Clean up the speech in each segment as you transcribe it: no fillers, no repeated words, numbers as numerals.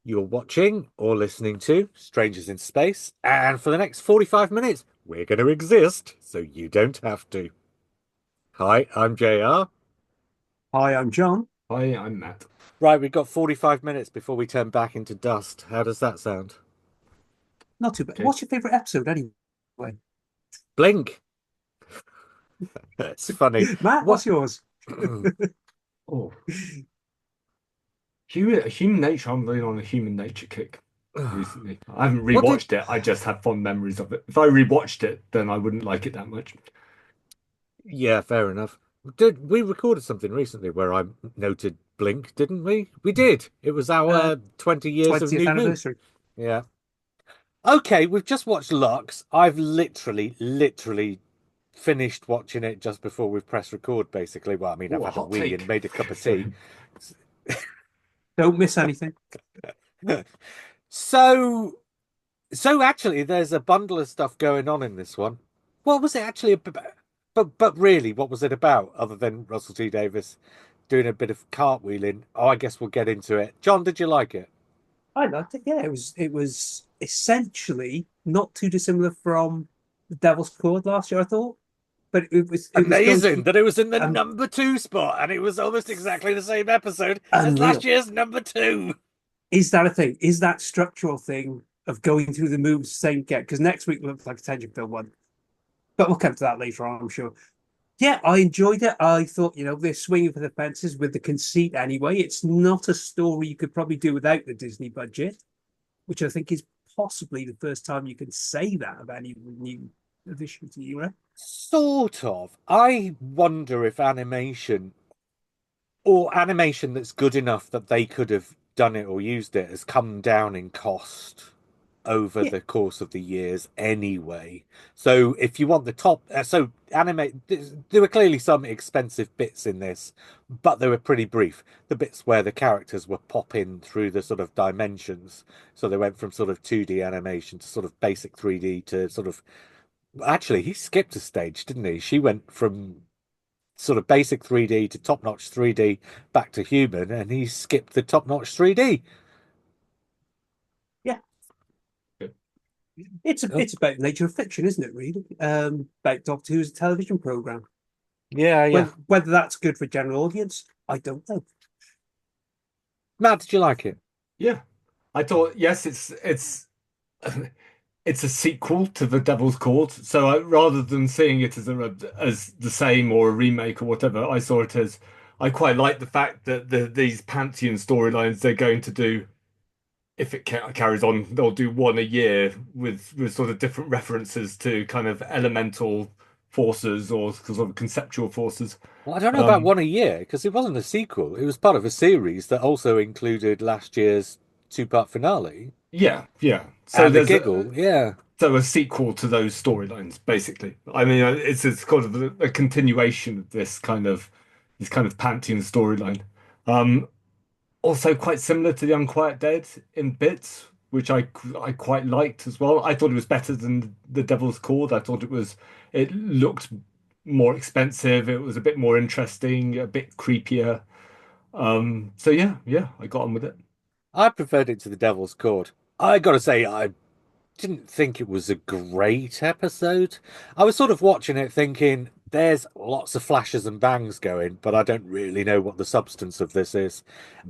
You're watching or listening to Strangers in Space, and for the next 45 minutes, we're going to exist so you don't have to. Hi, I'm JR. Hi, I'm John. Hi, I'm Matt. Right, we've got 45 minutes before we turn back into dust. How does that sound? Not too bad. Okay. What's your favorite episode anyway? Blink. It's funny. Matt, What? what's yours? Oh, human nature. I'm really on a human nature kick recently. I haven't What did? rewatched it. I just have fond memories of it. If I rewatched it, then I wouldn't like it that much. Yeah, fair enough. Did we recorded something recently where I noted Blink, didn't we? We did. It was Uh, our 20 years of 20th New Moon. anniversary. Yeah. Okay, we've just watched Lux. I've literally finished watching it just before we've pressed record, basically. Well, I mean, I've Oh, a had a hot wee and take. made a cup of tea. Don't miss anything. So, so actually, there's a bundle of stuff going on in this one. What was it actually about? But really, what was it about other than Russell T Davis doing a bit of cartwheeling? Oh, I guess we'll get into it. John, did you like it? I liked it. Yeah, it was essentially not too dissimilar from The Devil's Chord last year, I thought. But it was going Amazing through that it was in the um number 2 spot and it was almost exactly the same episode as last unreal. year's number 2. Is that a thing? Is that structural thing of going through the moves same get? Because next week looks like a Tension one. But we'll come to that later on, I'm sure. Yeah, I enjoyed it. I thought, they're swinging for the fences with the conceit anyway. It's not a story you could probably do without the Disney budget, which I think is possibly the first time you can say that of any new addition to the era. Sort of. I wonder if animation or animation that's good enough that they could have done it or used it has come down in cost over Yeah, the course of the years anyway. So if you want the top, so animate, there were clearly some expensive bits in this, but they were pretty brief. The bits where the characters were popping through the sort of dimensions. So they went from sort of 2D animation to sort of basic 3D to sort of, actually, he skipped a stage, didn't he? She went from sort of basic 3D to top-notch 3D back to human, and he skipped the top-notch 3D. yeah. Good. It's a, Oh, it's about nature of fiction, isn't it, really? About Doctor Who's television program. yeah, yeah. Whether that's good for general audience, I don't know. Matt, did you like it? Yeah, I thought yes, it's it's a sequel to The Devil's Court. So rather than seeing it as the same or a remake or whatever, I saw it as I quite like the fact that these Pantheon storylines they're going to do. If it carries on, they'll do one a year with sort of different references to kind of elemental forces or sort of conceptual forces. Well, I don't know about Um, one a year because it wasn't a sequel. It was part of a series that also included last year's two-part finale yeah, yeah. So and a there's giggle. Yeah. a sequel to those storylines, basically. I mean, it's kind of a continuation of this kind of Pantheon storyline. Um, Also quite similar to The Unquiet Dead in bits, which I quite liked as well. I thought it was better than The Devil's Chord. I thought it looked more expensive. It was a bit more interesting, a bit creepier. So yeah, I got on with it. I preferred it to the Devil's Court. I gotta say, I didn't think it was a great episode. I was sort of watching it thinking, there's lots of flashes and bangs going, but I don't really know what the substance of this is.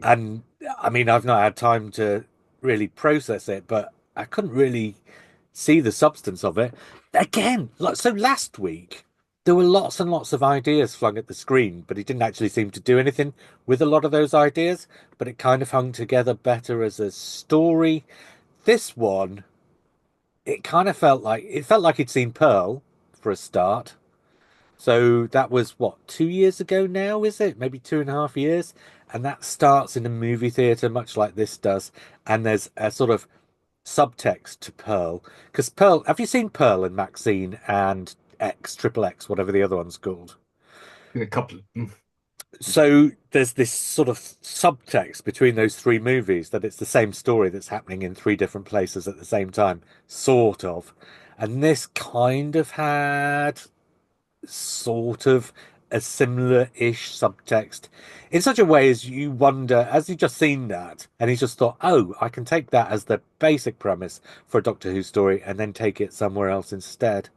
And I mean, I've not had time to really process it, but I couldn't really see the substance of it. Again, so last week, there were lots and lots of ideas flung at the screen, but he didn't actually seem to do anything with a lot of those ideas, but it kind of hung together better as a story. This one, it felt like he'd seen Pearl for a start. So that was what, 2 years ago now, is it? Maybe 2.5 years. And that starts in a movie theater, much like this does. And there's a sort of subtext to Pearl. Because Pearl, have you seen Pearl and Maxine and X, Triple X, whatever the other one's called? A couple. So there's this sort of subtext between those three movies that it's the same story that's happening in three different places at the same time, sort of. And this kind of had sort of. a similar-ish subtext in such a way as you wonder, as you've just seen that, and he's just thought, oh, I can take that as the basic premise for a Doctor Who story and then take it somewhere else instead.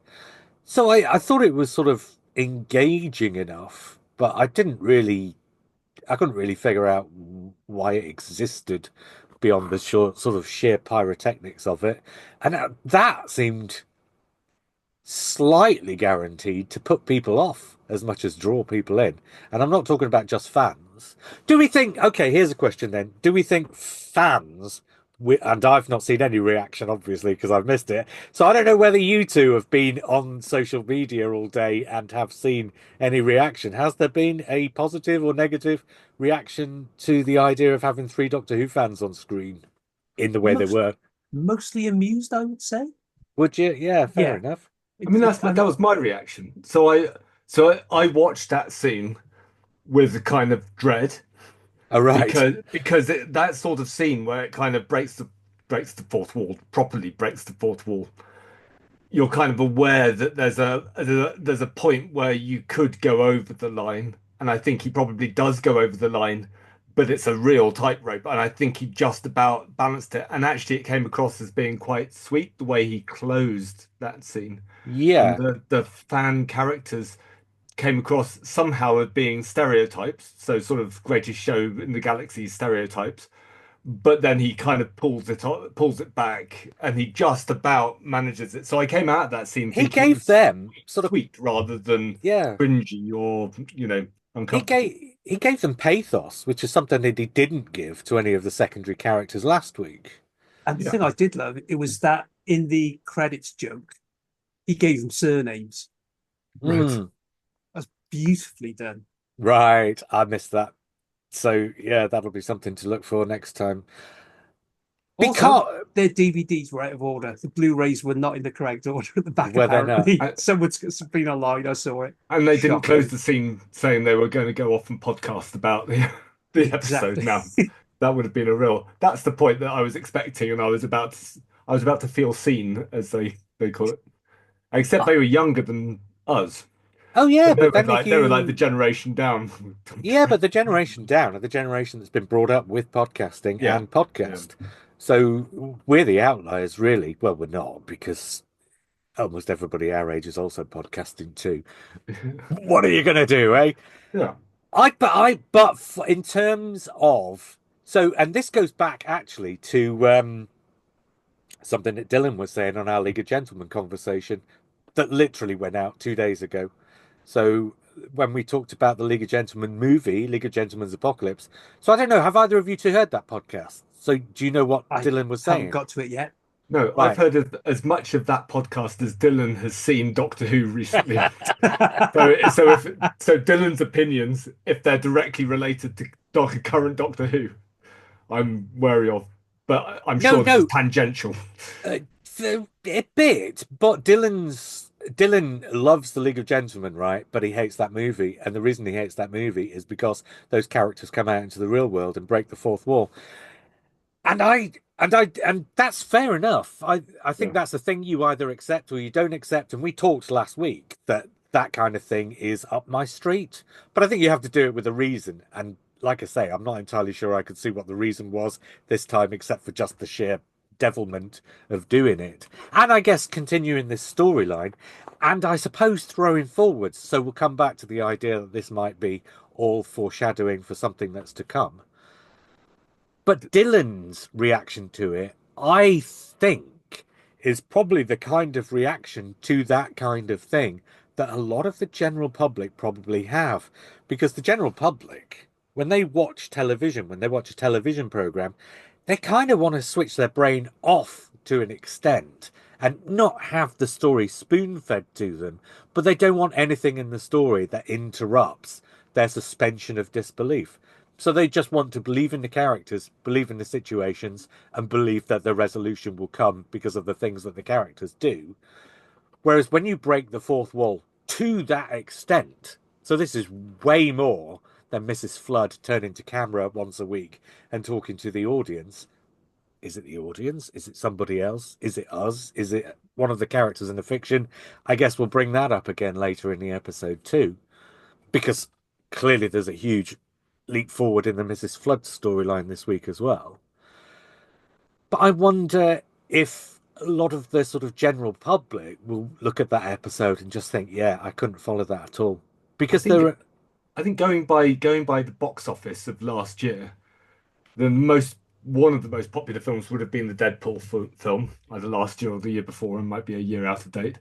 So I thought it was sort of engaging enough, but I couldn't really figure out why it existed beyond the short, sort of sheer pyrotechnics of it. And that seemed slightly guaranteed to put people off as much as draw people in. And I'm not talking about just fans. Do we think, okay, here's a question then. Do we think fans, and I've not seen any reaction, obviously, because I've missed it. So I don't know whether you two have been on social media all day and have seen any reaction. Has there been a positive or negative reaction to the idea of having three Doctor Who fans on screen in the way they Most were? mostly amused, I would say. Would you? Yeah, fair Yeah, enough. I mean, it's kind that of was my reaction. So I watched that scene with a kind of dread All right. that sort of scene where it kind of breaks the fourth wall, properly breaks the fourth wall. You're kind of aware that there's a point where you could go over the line, and I think he probably does go over the line, but it's a real tightrope, and I think he just about balanced it. And actually, it came across as being quite sweet the way he closed that scene, and Yeah. the fan characters came across somehow as being stereotypes, so sort of greatest show in the galaxy stereotypes, but then he kind of pulls it back, and he just about manages it. So I came out of that scene He thinking it gave was them sort of, sweet rather than yeah. cringy or, uncomfortable. He gave them pathos, which is something that he didn't give to any of the secondary characters last week. and the Yeah, thing I did love it was that in the credits joke, he gave them surnames. right. Mm, That's beautifully done. right. I missed that. So yeah, that'll be something to look for next time. Also, Because their DVDs were out of order. The Blu-rays were not in the correct order at the back, were they not? apparently. And, Someone's been online, I saw it. and they didn't close Shocking. the scene saying they were going to go off and podcast about the episode. Exactly. Now, that would have been a real. That's the point that I was expecting, and I was about to feel seen, as they call it. Except they were younger than us. Oh So yeah, but then if they were like the you generation down. yeah, but the generation down are the generation that's been brought up with podcasting Yeah, and yeah. podcast. So we're the outliers, really. Well, we're not because almost everybody our age is also podcasting too. What are you going to do, eh? Yeah. In terms of so, and this goes back actually to something that Dylan was saying on our League of Gentlemen conversation that literally went out 2 days ago. So when we talked about the League of Gentlemen movie, League of Gentlemen's Apocalypse. So I don't know, have either of you two heard that podcast? So do you know what I Dylan was haven't saying? got to it yet. No, I've Right. heard as much of that podcast as Dylan has seen Doctor Who recently. So Dylan's opinions, if they're directly related to current Doctor Who, I'm wary of. But I'm No, sure this is no, tangential. a bit, but Dylan loves the League of Gentlemen, right? But he hates that movie, and the reason he hates that movie is because those characters come out into the real world and break the fourth wall. And that's fair enough. I think Yeah. that's the thing you either accept or you don't accept. And we talked last week that that kind of thing is up my street. But I think you have to do it with a reason. And like I say, I'm not entirely sure I could see what the reason was this time, except for just the sheer devilment of doing it. And I guess continuing this storyline, and I suppose throwing forwards. So we'll come back to the idea that this might be all foreshadowing for something that's to come. But Dylan's reaction to it, I think, is probably the kind of reaction to that kind of thing that a lot of the general public probably have. Because the general public, when they watch television, when they watch a television program, they kind of want to switch their brain off to an extent and not have the story spoon fed to them, but they don't want anything in the story that interrupts their suspension of disbelief. So they just want to believe in the characters, believe in the situations, and believe that the resolution will come because of the things that the characters do. Whereas when you break the fourth wall to that extent, so this is way more than Mrs. Flood turning to camera once a week and talking to the audience. Is it the audience? Is it somebody else? Is it us? Is it one of the characters in the fiction? I guess we'll bring that up again later in the episode too. because clearly there's a huge leap forward in the Mrs. Flood storyline this week as well. But I wonder if a lot of the sort of general public will look at that episode and just think, yeah, I couldn't follow that at all. I Because think there are, I think going by the box office of last year, the most one of the most popular films would have been the Deadpool film, either last year or the year before, and might be a year out of date.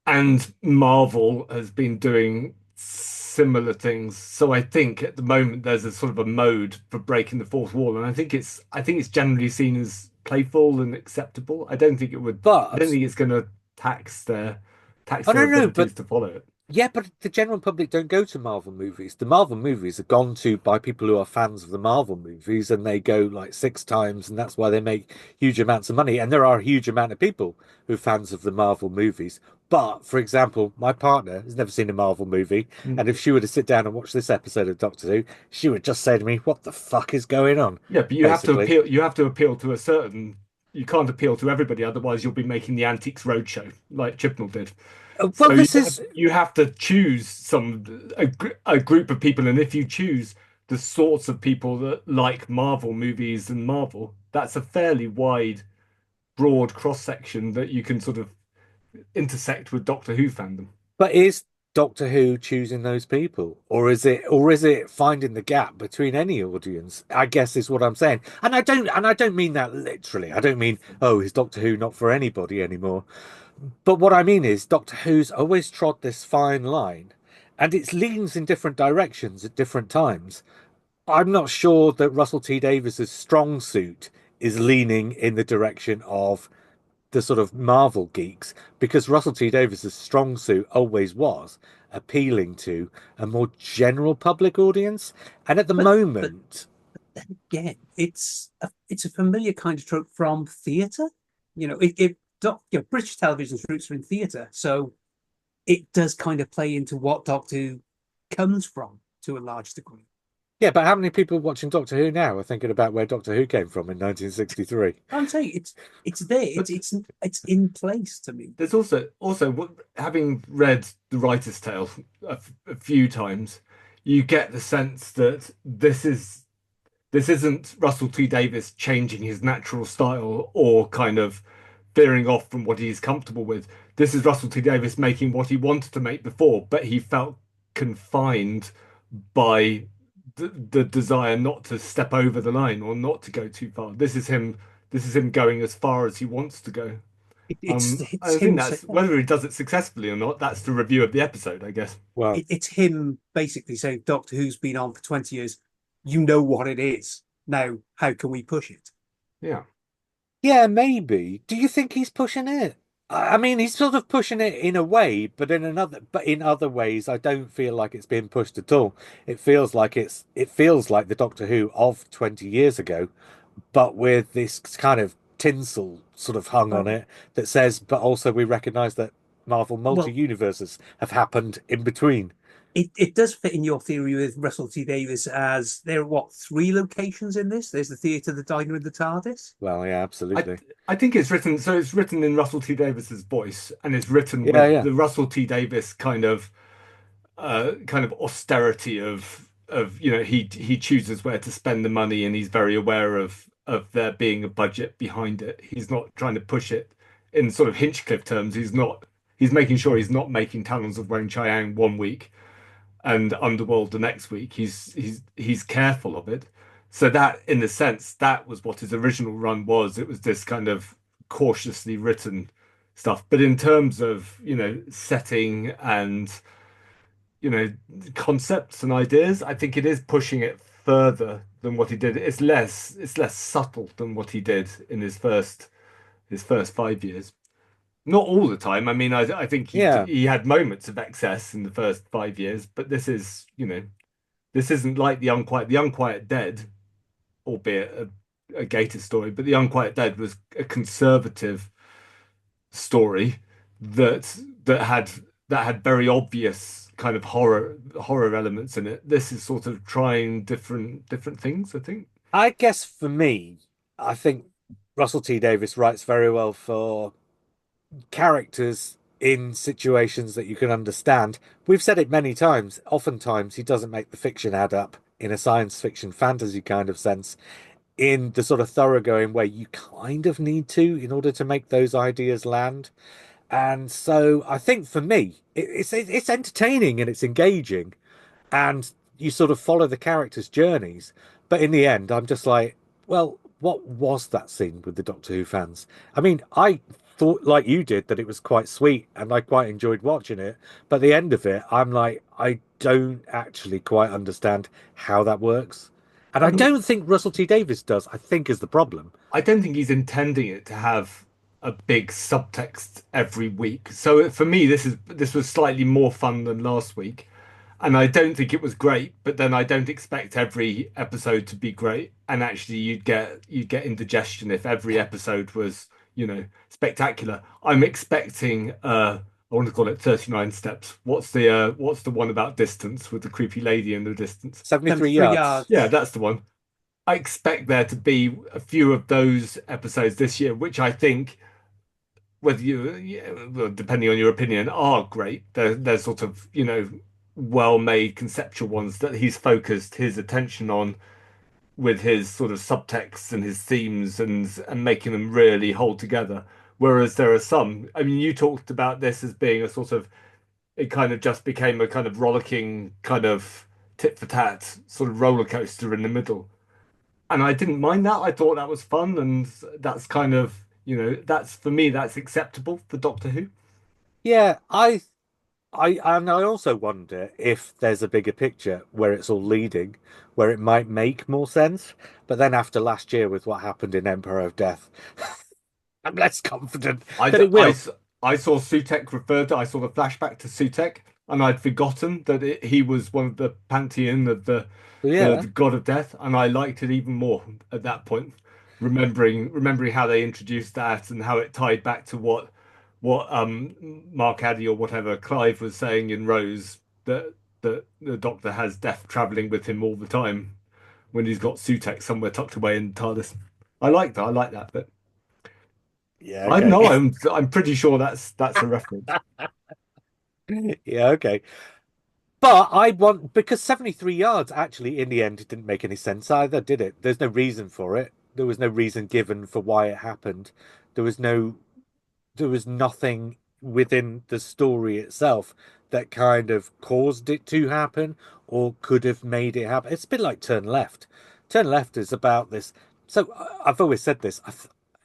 And Marvel has been doing similar things. So I think at the moment there's a sort of a mode for breaking the fourth wall, and I think it's generally seen as playful and acceptable. I don't but, think it's going to tax their tax oh, their no, no, abilities but to follow it. yeah, but the general public don't go to Marvel movies. The Marvel movies are gone to by people who are fans of the Marvel movies, and they go like 6 times, and that's why they make huge amounts of money. And there are a huge amount of people who are fans of the Marvel movies. But, for example, my partner has never seen a Marvel movie, Mm. and if she were to sit down and watch this episode of Doctor Who, she would just say to me, "What the fuck is going on?" Yeah, but you have to Basically. appeal. You have to appeal to a certain. You can't appeal to everybody, otherwise you'll be making the Antiques Roadshow like Chibnall did. Well, So this is you have to choose a group of people, and if you choose the sorts of people that like Marvel movies and Marvel, that's a fairly wide, broad cross section that you can sort of intersect with Doctor Who fandom. But is Doctor Who choosing those people, or is it finding the gap between any audience? I guess is what I'm saying. And I don't mean that literally. I don't mean, oh, is Doctor Who not for anybody anymore? But what I mean is Doctor Who's always trod this fine line, and it leans in different directions at different times. I'm not sure that Russell T Davis's strong suit is leaning in the direction of the sort of Marvel geeks, because Russell T Davis's strong suit always was appealing to a more general public audience. And at the but moment, again, it's a familiar kind of trope from theatre. British television's roots are in theatre, so it does kind of play into what Doctor Who comes from to a large degree. yeah, but how many people watching Doctor Who now are thinking about where Doctor Who came from in 1963? I'm saying it's there. It's But it's it's in place to me. there's also having read The Writer's Tale a few times, you get the sense that this isn't Russell T Davis changing his natural style or kind of veering off from what he's comfortable with. This is Russell T Davis making what he wanted to make before, but he felt confined by the desire not to step over the line or not to go too far. This is him going as far as he wants to go. It's I think him. that's whether he does it successfully or not, that's the review of the episode, I guess. Well, It's him basically saying Doctor Who's been on for 20 years. You know what it is. Now, how can we push it? Yeah. yeah, maybe. Do you think he's pushing it? I mean, he's sort of pushing it in a way, but in other ways, I don't feel like it's being pushed at all. It feels like the Doctor Who of 20 years ago, but with this kind of tinsel sort of hung on Well, it that says, but also we recognize that Marvel well, multi-universes have happened in between. it does fit in your theory with Russell T Davis as there are what, three locations in this? There's the theatre, the diner, and the TARDIS. Well, yeah, I absolutely. I think it's written in Russell T Davis's voice and it's written Yeah, with yeah. the Russell T Davis kind of austerity of he chooses where to spend the money and he's very aware of there being a budget behind it. He's not trying to push it in sort of Hinchcliffe terms. He's making sure he's not making Talons of Weng-Chiang one week and Underworld the next week. He's careful of it. So that, in a sense, that was what his original run was. It was this kind of cautiously written stuff. But in terms of, setting and, you know, concepts and ideas, I think it is pushing it further than what he did. It's less subtle than what he did in his first 5 years. Not all the time. I mean, I think he Yeah. he had moments of excess in the first 5 years, but this isn't like the Unquiet Dead, albeit a Gator story, but the Unquiet Dead was a conservative story that that had very obvious kind of horror elements in it. This is sort of trying different things, I think. I guess for me, I think Russell T Davis writes very well for characters in situations that you can understand. We've said it many times. Oftentimes, he doesn't make the fiction add up in a science fiction fantasy kind of sense, in the sort of thoroughgoing way you kind of need to in order to make those ideas land. And so I think for me, it's entertaining and it's engaging, and you sort of follow the characters' journeys. But in the end, I'm just like, well, what was that scene with the Doctor Who fans? I mean, I thought, like you did, that it was quite sweet and I quite enjoyed watching it. But at the end of it, I'm like, I don't actually quite understand how that works. And I I mean, don't think Russell T Davies does, I think is the problem. I don't think he's intending it to have a big subtext every week. So for me, this was slightly more fun than last week. And I don't think it was great, but then I don't expect every episode to be great. And actually you'd get indigestion if every episode was, spectacular. I'm expecting I want to call it 39 steps. What's the one about distance with the creepy lady in the distance? 73 73 yards. Yeah, yards. that's the one. I expect there to be a few of those episodes this year, which I think, whether you, yeah, well, depending on your opinion, are great. They're sort of, well-made conceptual ones that he's focused his attention on with his sort of subtext and his themes and making them really hold together. Whereas there are some, I mean, you talked about this as being a sort of, it kind of just became a kind of rollicking kind of tit for tat sort of roller coaster in the middle. And I didn't mind that. I thought that was fun, and that's kind of, that's for me, that's acceptable for Doctor Who. Yeah, I also wonder if there's a bigger picture where it's all leading, where it might make more sense. But then after last year with what happened in Emperor of Death, I'm less confident I, that d- it will. I saw Sutek referred to, I saw the flashback to Sutek, and I'd forgotten that he was one of the pantheon of the Yeah. god of death, and I liked it even more at that point, remembering how they introduced that and how it tied back to what Mark Addy or whatever Clive was saying in Rose, that the Doctor has death traveling with him all the time when he's got Sutek somewhere tucked away in the TARDIS. I like that. I like that bit. Yeah, I don't okay. know. I'm pretty sure that's a reference. Yeah, okay. But I want, because 73 yards actually in the end didn't make any sense either, did it? There's no reason for it. There was no reason given for why it happened. There was no there was nothing within the story itself that kind of caused it to happen or could have made it happen. It's a bit like Turn Left. Turn Left is about this. So I've always said this.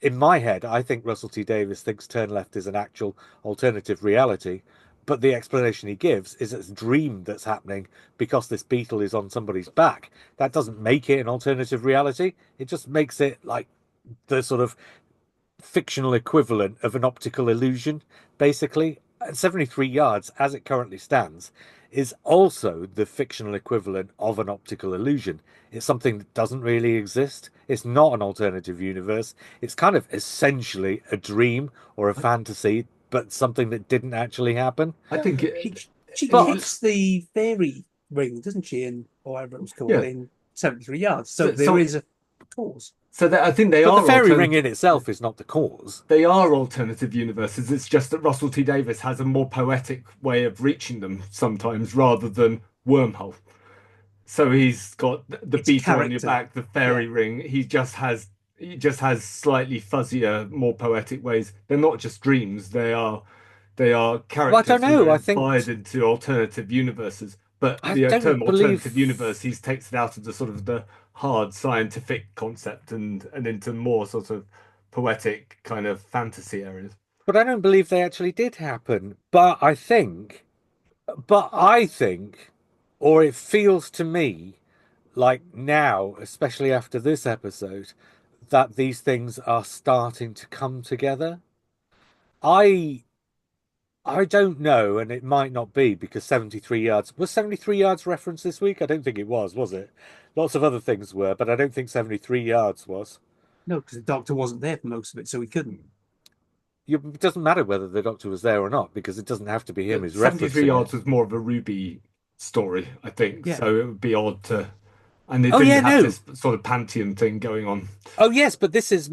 In my head, I think Russell T Davies thinks Turn Left is an actual alternative reality. But the explanation he gives is it's a dream that's happening because this beetle is on somebody's back. That doesn't make it an alternative reality. It just makes it like the sort of fictional equivalent of an optical illusion, basically. 73 yards, as it currently stands, is also the fictional equivalent of an optical illusion. It's something that doesn't really exist. It's not an alternative universe. It's kind of essentially a dream or a I, fantasy, but something that didn't actually happen. I think She But kicks the fairy ring, doesn't she? In or whatever it was called yeah. in 73 yards. So So there so is a cause. so that I think the fairy ring in itself is not the cause. they are alternative universes. It's just that Russell T Davies has a more poetic way of reaching them sometimes rather than wormhole. So he's got the It's beetle on your character. back, the Yeah. fairy ring. He just has slightly fuzzier, more poetic ways. They're not just dreams. They are Well, I don't characters who are know. inspired into alternative universes. But I the term don't believe. alternative universe, he takes it out of the sort of the hard scientific concept and into more sort of poetic kind of fantasy areas. But I don't believe they actually did happen. But I think, or it feels to me like now, especially after this episode, that these things are starting to come together. I I don't know, and it might not be because 73 yards was 73 yards referenced this week. I don't think it was it? Lots of other things were, but I don't think 73 yards was. No, because the doctor wasn't there for most of it, so he couldn't. It doesn't matter whether the doctor was there or not because it doesn't have to be him The who's 73 referencing it. yards was more of a Ruby story, I think. Yeah. So it would be odd to, and it Oh didn't yeah, have no. this sort of pantheon thing going on. Oh yes, but this is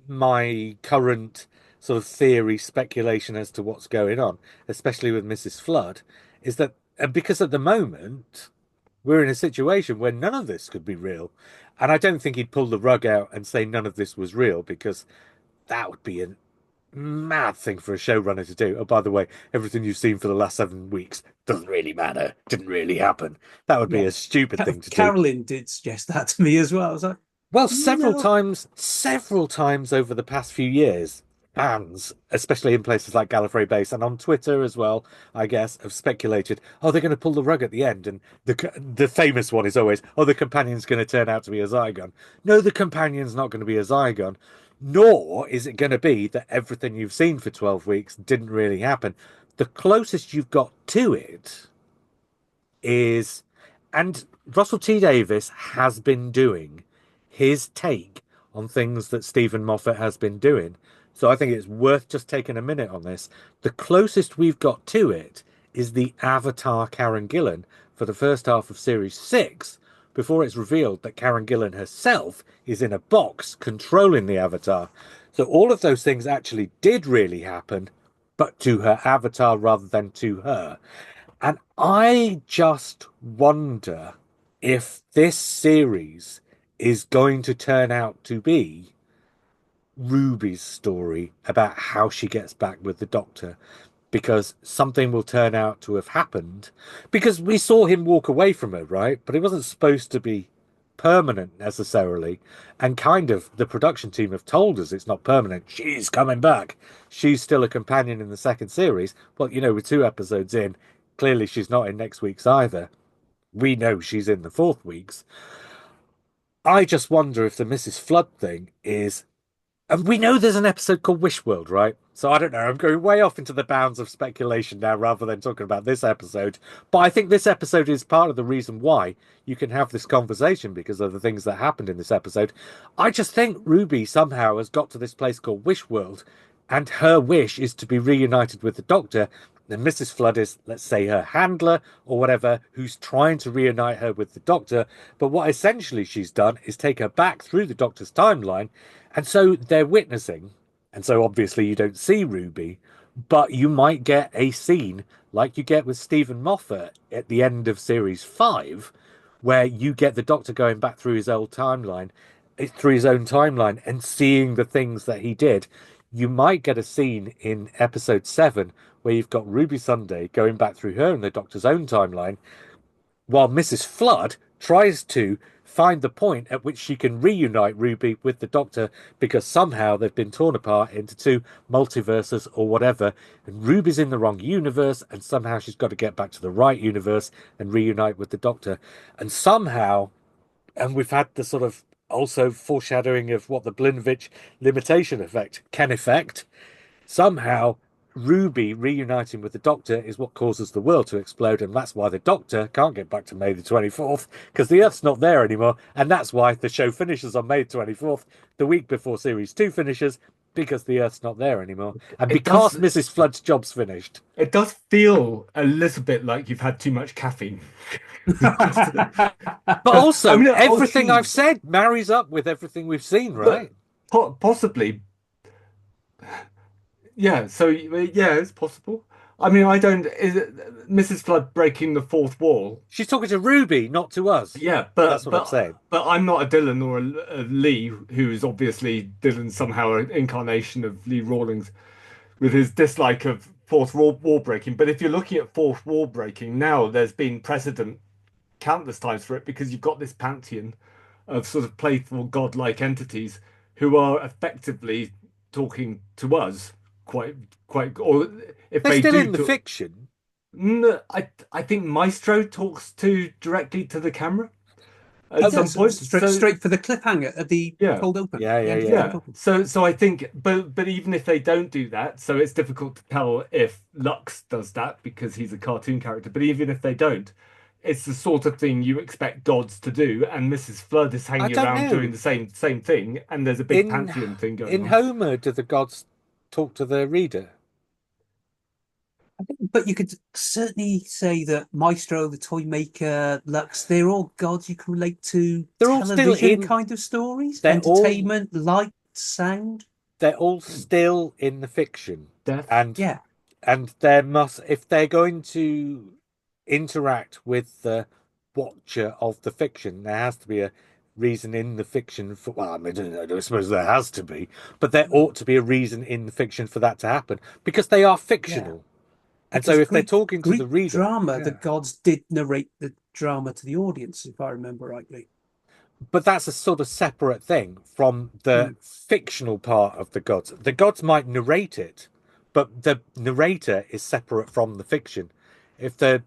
my current sort of theory, speculation as to what's going on, especially with Mrs. Flood, is that because at the moment we're in a situation where none of this could be real. And I don't think he'd pull the rug out and say none of this was real because that would be a mad thing for a showrunner to do. Oh, by the way, everything you've seen for the last 7 weeks doesn't really matter. Didn't really happen. That would be Yeah. a stupid thing to do. Carolyn did suggest that to me as well. I was like, Well, no. several times over the past few years, fans, especially in places like Gallifrey Base and on Twitter as well, I guess, have speculated, oh, they're going to pull the rug at the end. And the famous one is always, oh, the companion's going to turn out to be a Zygon. No, the companion's not going to be a Zygon, nor is it going to be that everything you've seen for 12 weeks didn't really happen. The closest you've got to it is, and Russell T Davies has been doing his take on things that Stephen Moffat has been doing. So I think it's worth just taking a minute on this. The closest we've got to it is the Avatar Karen Gillan for the first half of Series 6, before it's revealed that Karen Gillan herself is in a box controlling the Avatar. So all of those things actually did really happen, but to her avatar rather than to her. And I just wonder if this series is going to turn out to be Ruby's story about how she gets back with the Doctor, because something will turn out to have happened. Because we saw him walk away from her, right? But it wasn't supposed to be permanent necessarily. And kind of the production team have told us it's not permanent. She's coming back. She's still a companion in the second series. Well, you know, with 2 episodes in, clearly she's not in next week's either. We know she's in the fourth week's. I just wonder if the Mrs. Flood thing is, and we know there's an episode called Wish World, right? So I don't know. I'm going way off into the bounds of speculation now rather than talking about this episode. But I think this episode is part of the reason why you can have this conversation because of the things that happened in this episode. I just think Ruby somehow has got to this place called Wish World, and her wish is to be reunited with the Doctor. And Mrs. Flood is, let's say, her handler or whatever, who's trying to reunite her with the Doctor. But what essentially she's done is take her back through the Doctor's timeline. And so they're witnessing. And so obviously you don't see Ruby, but you might get a scene like you get with Stephen Moffat at the end of series 5, where you get the Doctor going back through his old timeline, through his own timeline, and seeing the things that he did. You might get a scene in episode 7 where you've got Ruby Sunday going back through her and the Doctor's own timeline, while Mrs. Flood tries to find the point at which she can reunite Ruby with the Doctor, because somehow they've been torn apart into two multiverses or whatever, and Ruby's in the wrong universe, and somehow she's got to get back to the right universe and reunite with the Doctor. And somehow, and we've had the sort of also foreshadowing of what the Blinovitch limitation effect can affect. Somehow, Ruby reuniting with the Doctor is what causes the world to explode, and that's why the Doctor can't get back to May the 24th, because the Earth's not there anymore, and that's why the show finishes on May 24th, the week before Series 2 finishes, because the Earth's not there anymore, and It because does. Mrs. Flood's job's finished. It does feel a little bit like you've had too much caffeine. But also, I mean, everything I've said marries up with everything we've seen, right? possibly, yeah. So yeah, it's possible. I mean, I don't. Is it Mrs. Flood breaking the fourth wall? She's talking to Ruby, not to us. Yeah, That's what I'm saying. but I'm not a Dylan or a Lee, who is obviously Dylan somehow an incarnation of Lee Rawlings with his dislike of wall breaking. But if you're looking at fourth wall breaking now, there's been precedent countless times for it, because you've got this pantheon of sort of playful godlike entities who are effectively talking to us quite or if They're they still do in the talk, fiction. no, I think Maestro talks to directly to the camera at some So point. straight for the cliffhanger at the Yeah. cold open. Yeah, the end of the yeah. cold Yeah. open. So I think, but even if they don't do that, so it's difficult to tell if Lux does that because he's a cartoon character. But even if they don't, it's the sort of thing you expect gods to do, and Mrs. Flood is I hanging don't around know. doing the same thing, and there's a big In pantheon thing going in on. Homer, do the gods talk to the reader? But you could certainly say that Maestro, the toy maker, Lux, they're all gods you can relate to They're all still television in. kind of stories, They're all entertainment, light, sound. they're all still in the fiction, Death. and Yeah, there must, if they're going to interact with the watcher of the fiction, there has to be a reason in the fiction for. Well, I mean, I suppose there has to be, but there ought to be a reason in the fiction for that to happen because they are yeah. fictional. And so Because if they're talking to the Greek reader, drama, the yeah. gods did narrate the drama to the audience, if I remember rightly. But that's a sort of separate thing from the Mm. fictional part of the gods. The gods might narrate it, but the narrator is separate from the fiction. If the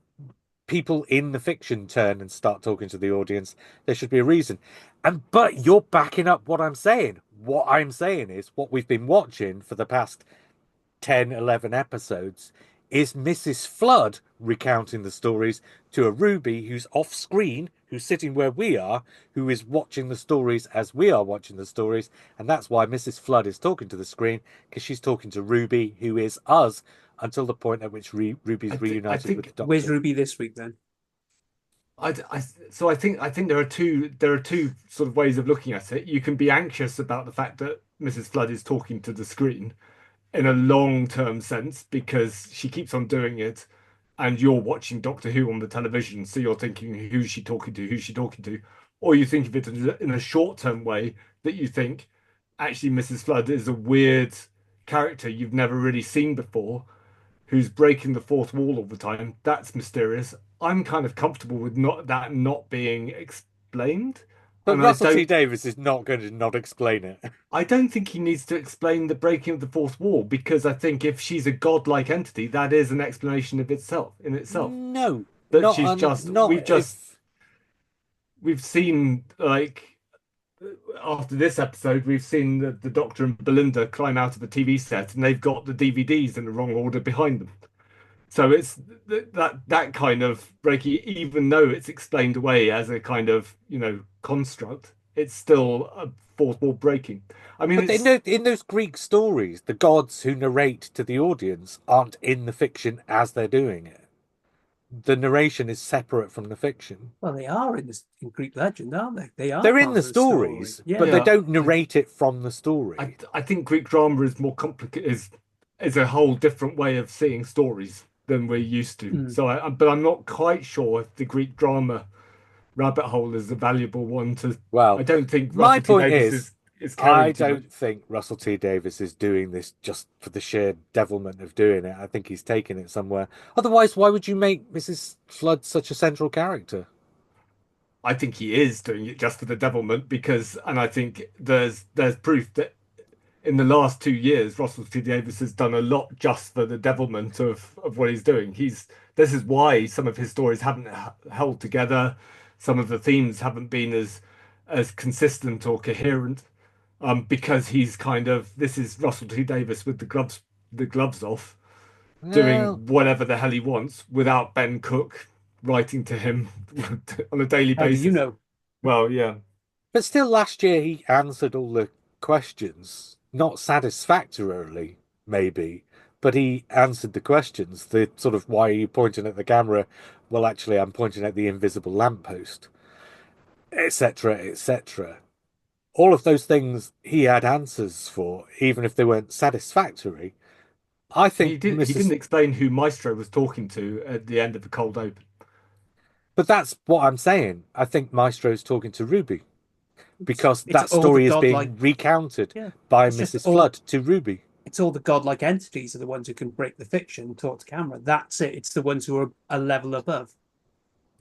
people in the fiction turn and start talking to the audience, there should be a reason. And but you're backing up what I'm saying. What I'm saying is what we've been watching for the past 10, 11 episodes is Mrs. Flood recounting the stories to a Ruby who's off screen, who's sitting where we are, who is watching the stories as we are watching the stories. And that's why Mrs. Flood is talking to the screen, because she's talking to Ruby, who is us, until the point at which Ruby's I reunited with the think Where's Doctor. Ruby this week then? so I think there are two sort of ways of looking at it. You can be anxious about the fact that Mrs. Flood is talking to the screen in a long-term sense because she keeps on doing it, and you're watching Doctor Who on the television, so you're thinking, who's she talking to? Who's she talking to? Or you think of it in a short-term way that you think, actually, Mrs. Flood is a weird character you've never really seen before, who's breaking the fourth wall all the time. That's mysterious. I'm kind of comfortable with not being explained. But And Russell T Davies is not going to not explain it. I don't think he needs to explain the breaking of the fourth wall because I think if she's a godlike entity, that is an explanation of itself in itself. No, That not she's just not if. we've seen like after this episode, we've seen the Doctor and Belinda climb out of the TV set and they've got the DVDs in the wrong order behind them. So it's that kind of breaking, even though it's explained away as a kind of, construct, it's still a fourth wall breaking. I mean, But it's in those Greek stories, the gods who narrate to the audience aren't in the fiction as they're doing it. The narration is separate from the fiction. Well, they are in this in Greek legend, aren't they? They are They're in part the of the story. stories, but Yeah. they yeah. don't I narrate it from the I story. I think Greek drama is more complicated, is a whole different way of seeing stories than we're used to. Mm. So but I'm not quite sure if the Greek drama rabbit hole is a valuable one to. I Well, don't think my Russell T point Davies is, is I caring too much. don't think Russell T Davies is doing this just for the sheer devilment of doing it. I think he's taking it somewhere. Otherwise, why would you make Mrs. Flood such a central character? I think he is doing it just for the devilment because, and I think there's proof that in the last 2 years, Russell T Davies has done a lot just for the devilment of what he's doing. This is why some of his stories haven't held together. Some of the themes haven't been as consistent or coherent, because he's kind of this is Russell T Davies with the gloves off, Well, doing whatever the hell he wants without Ben Cook writing to him on a daily How do you basis. know? Well, yeah. but still, last year he answered all the questions, not satisfactorily, maybe, but he answered the questions. The sort of why are you pointing at the camera? Well, actually, I'm pointing at the invisible lamppost, etc., etc. All of those things he had answers for, even if they weren't satisfactory. I think He didn't Mrs. explain who Maestro was talking to at the end of the cold open. But that's what I'm saying. I think Maestro's talking to Ruby because It's that all the story is godlike. being recounted Yeah. by It's just Mrs. all. Flood to Ruby. It's all the godlike entities are the ones who can break the fiction and talk to camera. That's it. It's the ones who are a level above.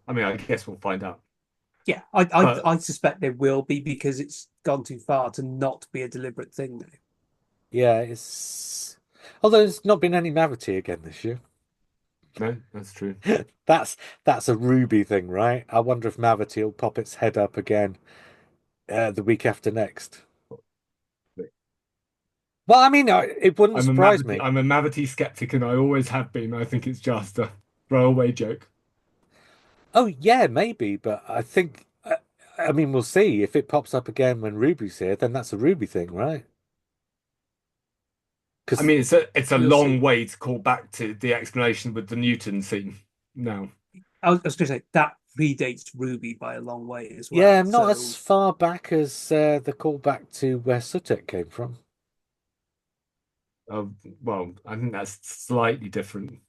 I mean, I guess we'll find out. Yeah, I I, But I suspect they will be because it's gone too far to not be a deliberate thing now. Yeah, it's although there's not been any Mavity again this year. no, that's true. That's that's a Ruby thing, right? I wonder if Mavity will pop its head up again the week after next. Well, I mean, it wouldn't surprise me. I'm a Mavity skeptic, and I always have been. I think it's just a throwaway joke. Oh, yeah, maybe, but I think, I mean, we'll see. If it pops up again when Ruby's here, then that's a Ruby thing, right? I Because mean, it's a We'll long see. way to call back to the explanation with the Newton scene. Now, I was going to say that predates Ruby by a long way as yeah, well. not as So far back as the callback to where Sutek came from. Uh, well, I think that's slightly different.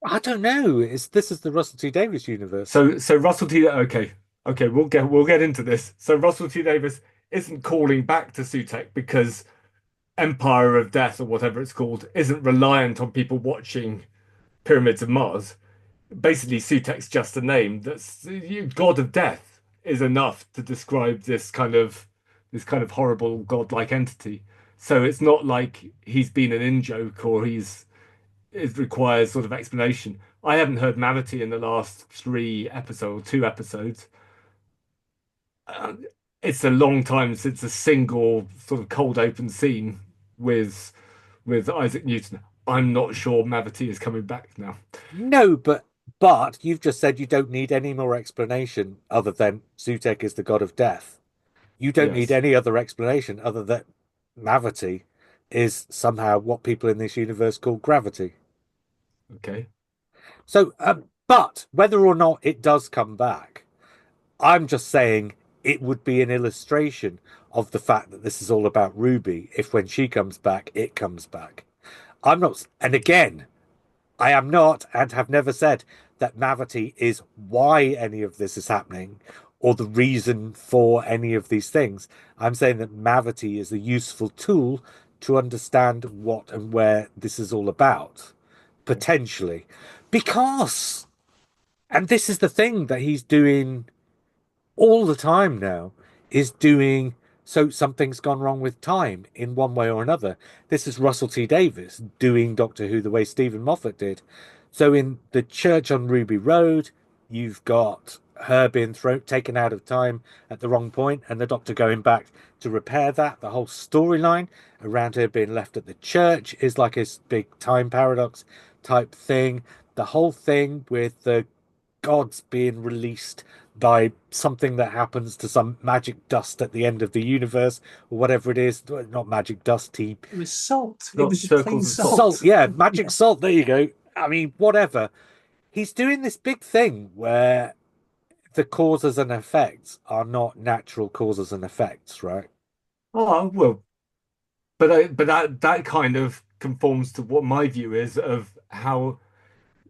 I don't know. This is the Russell T Davies universe. So Russell T. Okay, okay, we'll get into this. So Russell T Davis isn't calling back to Sutek because Empire of Death or whatever it's called isn't reliant on people watching Pyramids of Mars. Basically, Sutek's just a name. That's God of Death is enough to describe this kind of horrible godlike entity. So it's not like he's been an in-joke or it requires sort of explanation. I haven't heard Mavity in the last 3 episodes, 2 episodes. Uh, it's a long time since a single sort of cold open scene with with Isaac Newton. I'm not sure Mavity is coming back now. No, but you've just said you don't need any more explanation other than Sutek is the god of death. You don't need Yes. any other explanation other than Mavity is somehow what people in this universe call gravity. Okay. So, but whether or not it does come back, I'm just saying it would be an illustration of the fact that this is all about Ruby. If when she comes back, it comes back. I'm not, and again, I am not and have never said that Mavity is why any of this is happening or the reason for any of these things. I'm saying that Mavity is a useful tool to understand what and where this is all about, Okay. potentially. Because, and this is the thing that he's doing all the time now is doing so something's gone wrong with time in one way or another. This is Russell T Davies doing Doctor Who the way Stephen Moffat did. So in the church on Ruby Road, you've got her being taken out of time at the wrong point, and the Doctor going back to repair that. The whole storyline around her being left at the church is like a big time paradox type thing. The whole thing with the gods being released by something that happens to some magic dust at the end of the universe or whatever it is. Not magic dust, he It was salt. It Got was just plain circles of salt. salt. salt. Yeah, magic Yeah. salt. There you go. I mean, whatever. He's doing this big thing where the causes and effects are not natural causes and effects, right? Oh, well, but that kind of conforms to what my view is of how.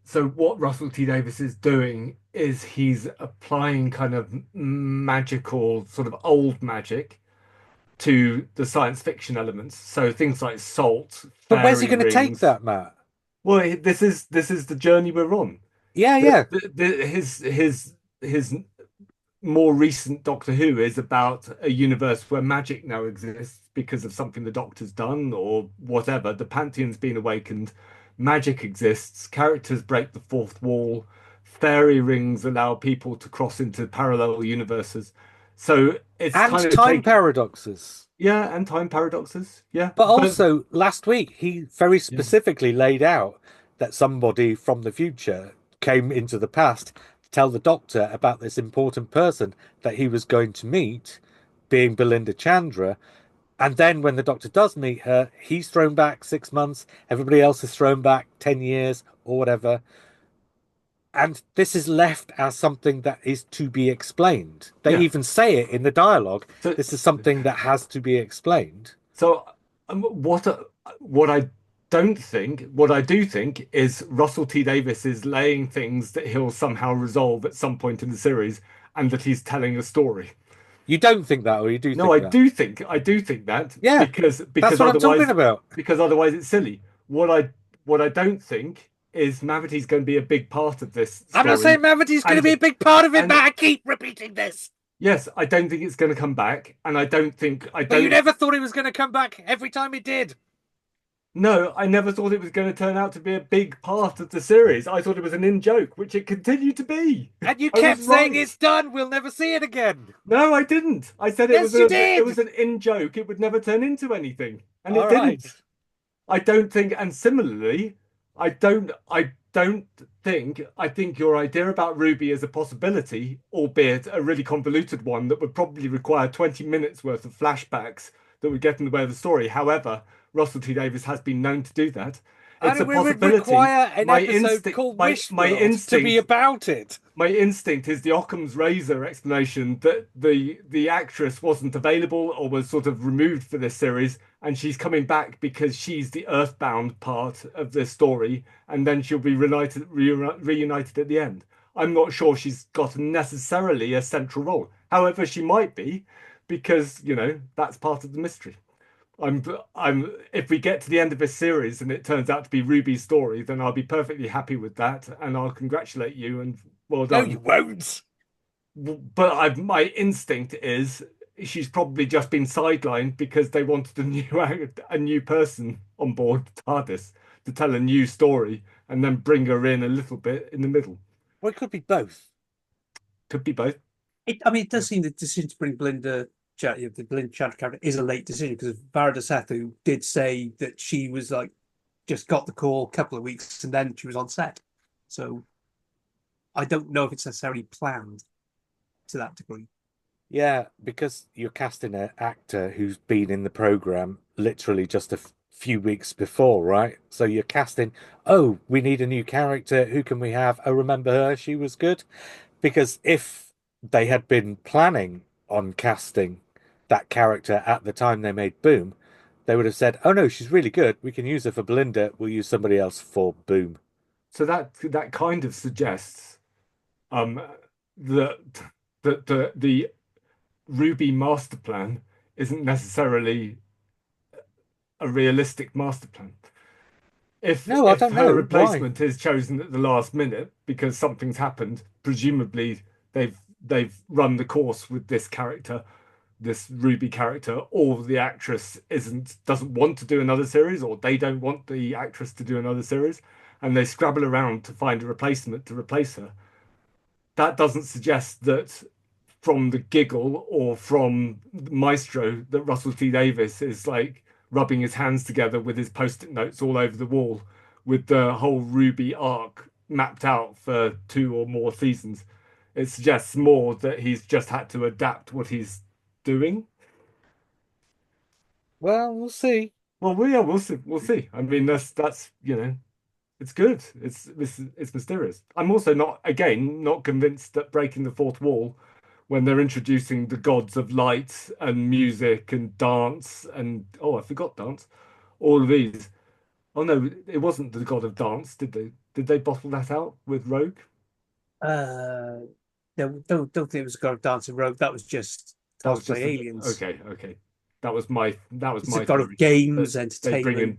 So what Russell T Davis is doing is he's applying kind of magical, sort of old magic to the science fiction elements. So things like salt, But where's he fairy going to take rings. that, Matt? Well, this is the journey we're on. Yeah, The, yeah. his more recent Doctor Who is about a universe where magic now exists because of something the Doctor's done or whatever. The Pantheon's been awakened, magic exists, characters break the fourth wall, fairy rings allow people to cross into parallel universes. So it's kind And of time take, paradoxes. yeah, and time paradoxes, yeah, But but also, last week, he very yeah, specifically laid out that somebody from the future came into the past to tell the doctor about this important person that he was going to meet, being Belinda Chandra. And then when the doctor does meet her, he's thrown back 6 months, everybody else is thrown back 10 years or whatever. And this is left as something that is to be explained. They yeah. even say it in the dialogue. So This is something that has to be explained. So, what I don't think, what I do think is Russell T Davis is laying things that he'll somehow resolve at some point in the series, and that he's telling a story. You don't think that, or you do No, think that? I do think that Yeah, because that's because what I'm talking otherwise about. because otherwise it's silly. What I don't think is Mavity's going to be a big part of this I'm not saying story, Mavity's going to be and a big part of it, and but I keep repeating this. yes, I don't think it's going to come back, and I But you don't. never thought it was going to come back every time it did. No, I never thought it was going to turn out to be a big part of the series. I thought it was an in-joke, which it continued to be. And you I kept was saying right. it's done, we'll never see it again. No, I didn't. I said Yes, you it did. was an in-joke. It would never turn into anything, and All it right. didn't. I don't think, and similarly, I don't think, I think your idea about Ruby is a possibility, albeit a really convoluted one that would probably require 20 minutes worth of flashbacks that would get in the way of the story. However, Russell T Davies has been known to do that. it's And a it would possibility. require an My episode instinct, called my Wishworld to be instinct about it. my instinct is the Occam's razor explanation that the actress wasn't available or was sort of removed for this series, and she's coming back because she's the Earthbound part of this story, and then she'll be reunited at the end. I'm not sure she's got necessarily a central role. However, she might be, because that's part of the mystery. I'm if we get to the end of this series and it turns out to be Ruby's story, then I'll be perfectly happy with that and I'll congratulate you and well No, you done. won't. But my instinct is she's probably just been sidelined because they wanted a new person on board TARDIS to tell a new story and then bring her in a little bit in the middle. Well, it could be both. Could be both. I mean, it Yeah. does seem the decision to bring the Belinda Chandler character is a late decision because Varda Sathu did say that she was like just got the call a couple of weeks and then she was on set. So I don't know if it's necessarily planned to that degree. Yeah, because you're casting an actor who's been in the program literally just a few weeks before, right? So you're casting, oh, we need a new character. Who can we have? Oh, remember her? She was good. Because if they had been planning on casting that character at the time they made Boom, they would have said, oh no, she's really good. We can use her for Belinda. We'll use somebody else for Boom. So that kind of suggests um that the Ruby master plan isn't necessarily a realistic master plan. If No, I if don't her know. Why? replacement is chosen at the last minute because something's happened, presumably they've run the course with this character, this Ruby character, or the actress doesn't want to do another series, or they don't want the actress to do another series, and they scrabble around to find a replacement to replace her. That doesn't suggest that from the giggle or from Maestro that Russell T Davies is like rubbing his hands together with his post-it notes all over the wall with the whole Ruby arc mapped out for 2 or more seasons. It suggests more that he's just had to adapt what he's doing. Well, we'll see. Well, yeah, we'll see. We'll see. I mean, that's it's good. It's mysterious. I'm also not convinced that breaking the fourth wall when they're introducing the gods of light and music and dance and oh, I forgot dance. All of these. Oh no, it wasn't the god of dance, did they? Did they bottle that out with Rogue? Uh, no, don't think it was a God of Dancing Rogue. That was just That was cosplay just a, aliens. okay, okay. That was It's a my God of theory. That games, they entertainment, bring in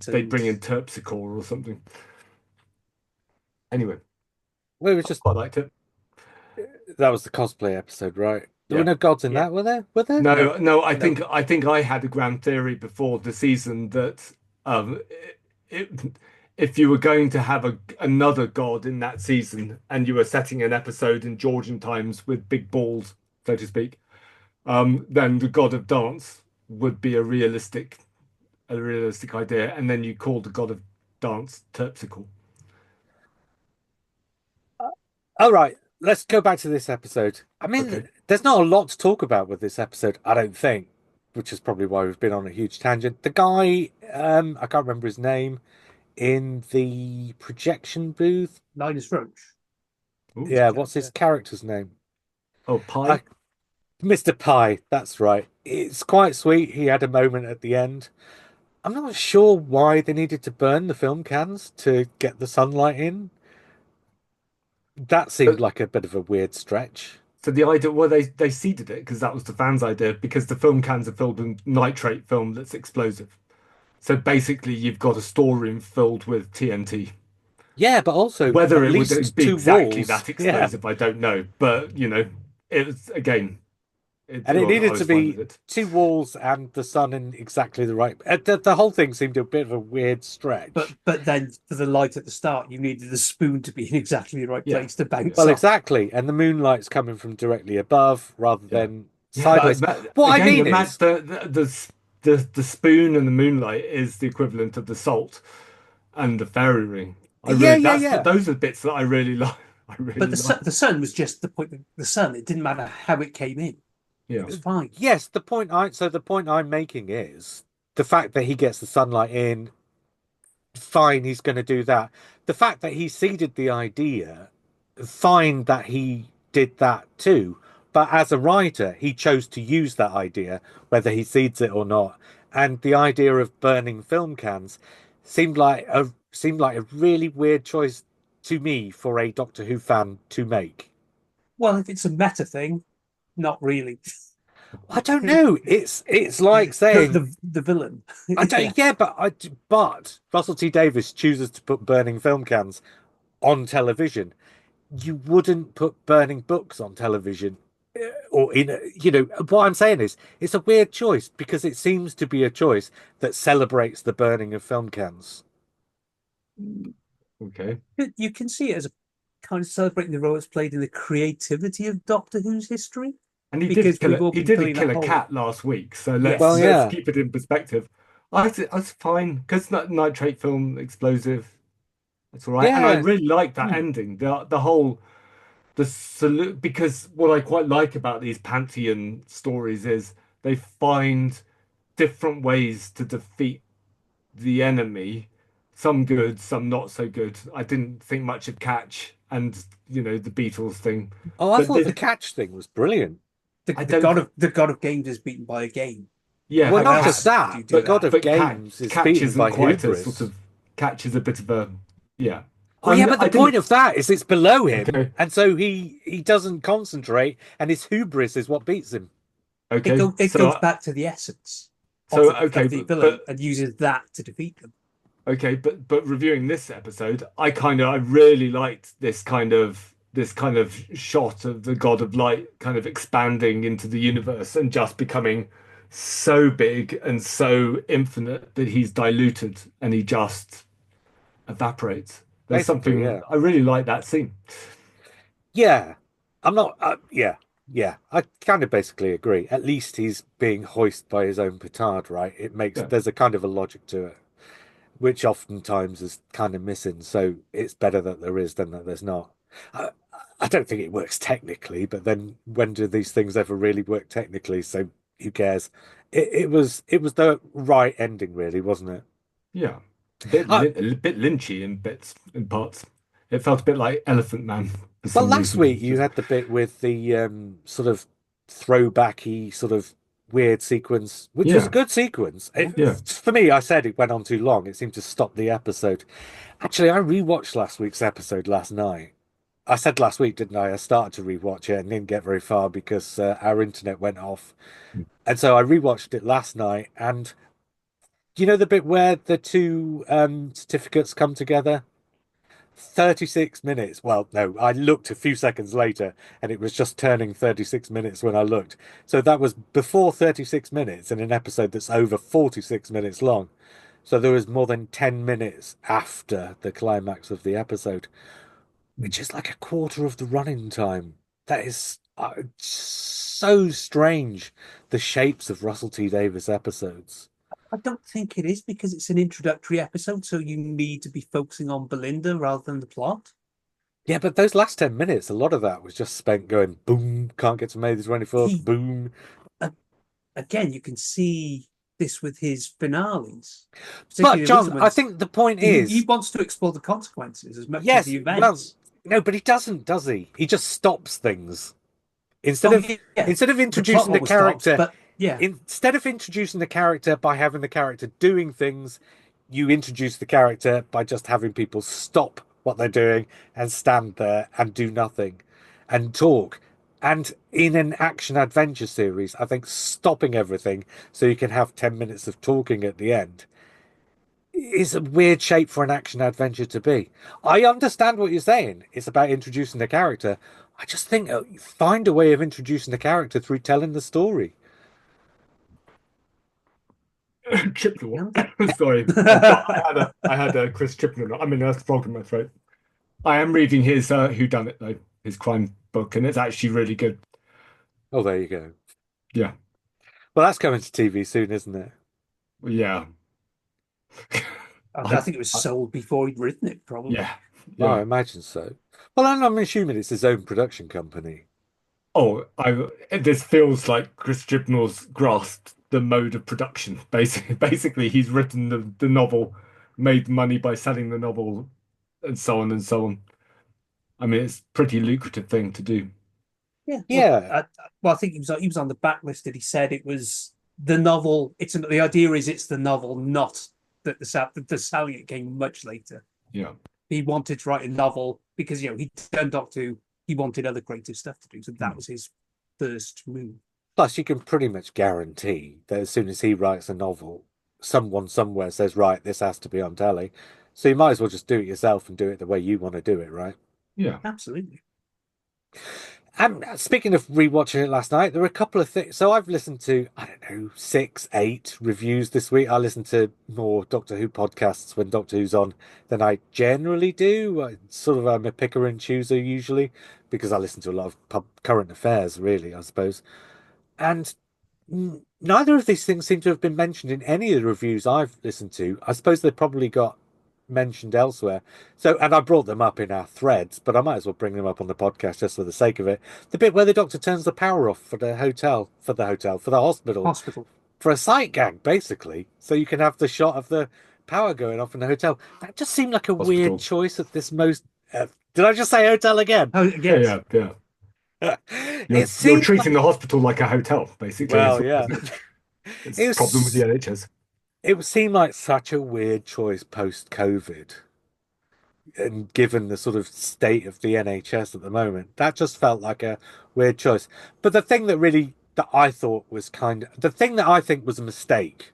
and Terpsichore or something. Anyway, Well, it was I just quite liked it. that was the cosplay episode, right? There were Yeah. no gods in yeah, that, were there? Were there? No, no, no. I think I had a grand theory before the season that um it, if you were going to have another god in that season and you were setting an episode in Georgian times with big balls, so to speak, then the god of dance would be a realistic idea, and then you call the god of dance Terpsichore. All right, let's go back to this episode. I mean, Okay. there's not a lot to talk about with this episode, I don't think, which is probably why we've been on a huge tangent. The guy, I can't remember his name, in the projection booth. Linus Roach. Ooh. Is Yeah, it what's his character? character's name? Oh, I, pie. Mr. Pie, that's right. It's quite sweet. He had a moment at the end. I'm not sure why they needed to burn the film cans to get the sunlight in. That seemed So, like a bit of a weird stretch. so the idea, well, they seeded it because that was the fans' idea because the film cans are filled with nitrate film that's explosive. So basically, you've got a storeroom filled with TNT. Yeah, but also Whether at it least would be two exactly walls. that Yeah. explosive, I don't know. But it was again, And it I needed to was fine with be it. two walls and the sun in exactly the right. The whole thing seemed a bit of a weird But stretch. but then for the light at the start, you needed the spoon to be in exactly the right Yeah, place to bounce Well, off. exactly. And the moonlight's coming from directly above rather yeah, than yeah. sideways. What I Again, mean is, the spoon and the moonlight is the equivalent of the salt and the fairy ring. yeah, yeah, That's yeah. those are the bits that I really like. I But really the like. the sun was just the point. The sun. It didn't matter how it came in. It Yeah. was fine. Yes, the point I'm making is the fact that he gets the sunlight in fine, he's going to do that. The fact that he seeded the idea, fine that he did that too. But as a writer, he chose to use that idea, whether he seeds it or not. And the idea of burning film cans seemed like a really weird choice to me for a Doctor Who fan to make. Well, if it's a meta thing, not really. I don't know. It's like The saying the villain. I Yeah. don't. Yeah, but Russell T Davies chooses to put burning film cans on television. You wouldn't put burning books on television, or what I'm saying is it's a weird choice because it seems to be a choice that celebrates the burning of film cans. Okay. You can see it as a kind of celebrating the role it's played in the creativity of Doctor Who's history, And he did because kill we've it. all He been did filling kill that a hole. cat last week, so let's Well, Yes. let's yeah. keep it in perspective. I was fine because nitrate film explosive. That's all right, and I Yeah. really like that Hmm. ending. The whole the salute because what I quite like about these Pantheon stories is they find different ways to defeat the enemy. Some good, some not so good. I didn't think much of Catch and the Beatles thing, Oh, I but thought the catch thing was brilliant. I The don't. god of games is beaten by a game. Yeah, Well, How not but just else do that, you do but God that? of Catch Games is Catch beaten isn't by quite a sort hubris. of Catch is a bit of a yeah. Oh yeah, but the I point didn't of that is it's below him, okay and so he doesn't concentrate, and his hubris is what beats him. okay It goes back to the essence so of okay the but villain and uses that to defeat them. okay but reviewing this episode, I really liked this kind of shot of the God of Light kind of expanding into the universe and just becoming so big and so infinite that he's diluted and he just evaporates. There's Basically, something yeah. I really like that scene. Yeah, I'm not. Yeah, yeah. I kind of basically agree. At least he's being hoisted by his own petard, right? It makes Yeah, there's a kind of a logic to it, which oftentimes is kind of missing. So it's better that there is than that there's not. I, I don't think it works technically, but then when do these things ever really work technically? So who cares? It was the right ending, really, wasn't it? yeah. Uh, A bit lynchy in bits in parts. It felt a bit like Elephant Man for Well, some last reason. week It's you just had the bit with the sort of throwbacky, sort of weird sequence, which was a yeah, good sequence. yeah. For me, I said it went on too long. It seemed to stop the episode. Actually, I rewatched last week's episode last night. I said last week, didn't I? I started to rewatch it and didn't get very far because our internet went off. And so I rewatched it last night. And you know the bit where the two certificates come together? 36 minutes. Well, no, I looked a few seconds later and it was just turning 36 minutes when I looked. So that was before 36 minutes in an episode that's over 46 minutes long. So there was more than 10 minutes after the climax of the episode, which is like a quarter of the running time. That is so strange, the shapes of Russell T Davies episodes. I don't think it is because it's an introductory episode, so you need to be focusing on Belinda rather than the plot. Yeah, but those last 10 minutes, a lot of that was just spent going boom, can't get to May the 24th, He boom. uh, Again, you can see this with his finales, But particularly the John, recent I ones. think the point He is, wants to explore the consequences as much as yes, the well, events. no, but he doesn't, does he? He just stops things. Instead Oh of yeah, instead of the plot introducing the always stops, character, but yeah, instead of introducing the character by having the character doing things, you introduce the character by just having people stop what they're doing and stand there and do nothing and talk. And in an action adventure series, I think stopping everything so you can have 10 minutes of talking at the end is a weird shape for an action adventure to be. I understand what you're saying. It's about introducing the character. I just think find a way of introducing the character through telling the story. Chipnall. yeah. Sorry, I had a Chris Chibnall. I mean, that's a frog in my throat. I am reading his Who Done It though, his crime book, and it's actually really good. Oh, there you go. Yeah, Well, that's coming to TV soon, isn't it? yeah. I I, think it was I sold before he'd written it, probably. yeah, Oh, I yeah. imagine so. Well, I'm assuming it's his own production company. Oh, I this feels like Chris Chibnall's grasped the mode of production. Basically, he's written the novel made money by selling the novel and so on and so on. I mean, it's a pretty lucrative thing to do. Yeah. Yeah. Well, I think he was on the backlisted. He said it was the novel. The idea is it's the novel, not that the selling it came much later. Yeah. He wanted to write a novel because he turned Doctor Who. He wanted other creative stuff to do, so that Mm. was his first move. Plus, you can pretty much guarantee that as soon as he writes a novel, someone somewhere says, right, this has to be on telly. So you might as well just do it yourself and do it the way you want to do it, right? Yeah. Absolutely. And speaking of rewatching it last night, there were a couple of things. So I've listened to, I don't know, 6, 8 reviews this week. I listen to more Doctor Who podcasts when Doctor Who's on than I generally do. I'm a picker and chooser usually because I listen to a lot of current affairs, really, I suppose. And neither of these things seem to have been mentioned in any of the reviews I've listened to. I suppose they probably got mentioned elsewhere. So, and I brought them up in our threads, but I might as well bring them up on the podcast just for the sake of it. The bit where the doctor turns the power off for the hospital, Hospital. for a sight gag, basically. So you can have the shot of the power going off in the hotel. That just seemed like a weird Hospital. choice at this most. Did I just say hotel again? Oh, Yeah, yes. yeah, yeah. It You're seemed treating like, the hospital like a hotel, basically. well, yeah. It's It the problem with the was. NHS. It would seem like such a weird choice post-COVID, and given the sort of state of the NHS at the moment, that just felt like a weird choice. But the thing that I thought was the thing that I think was a mistake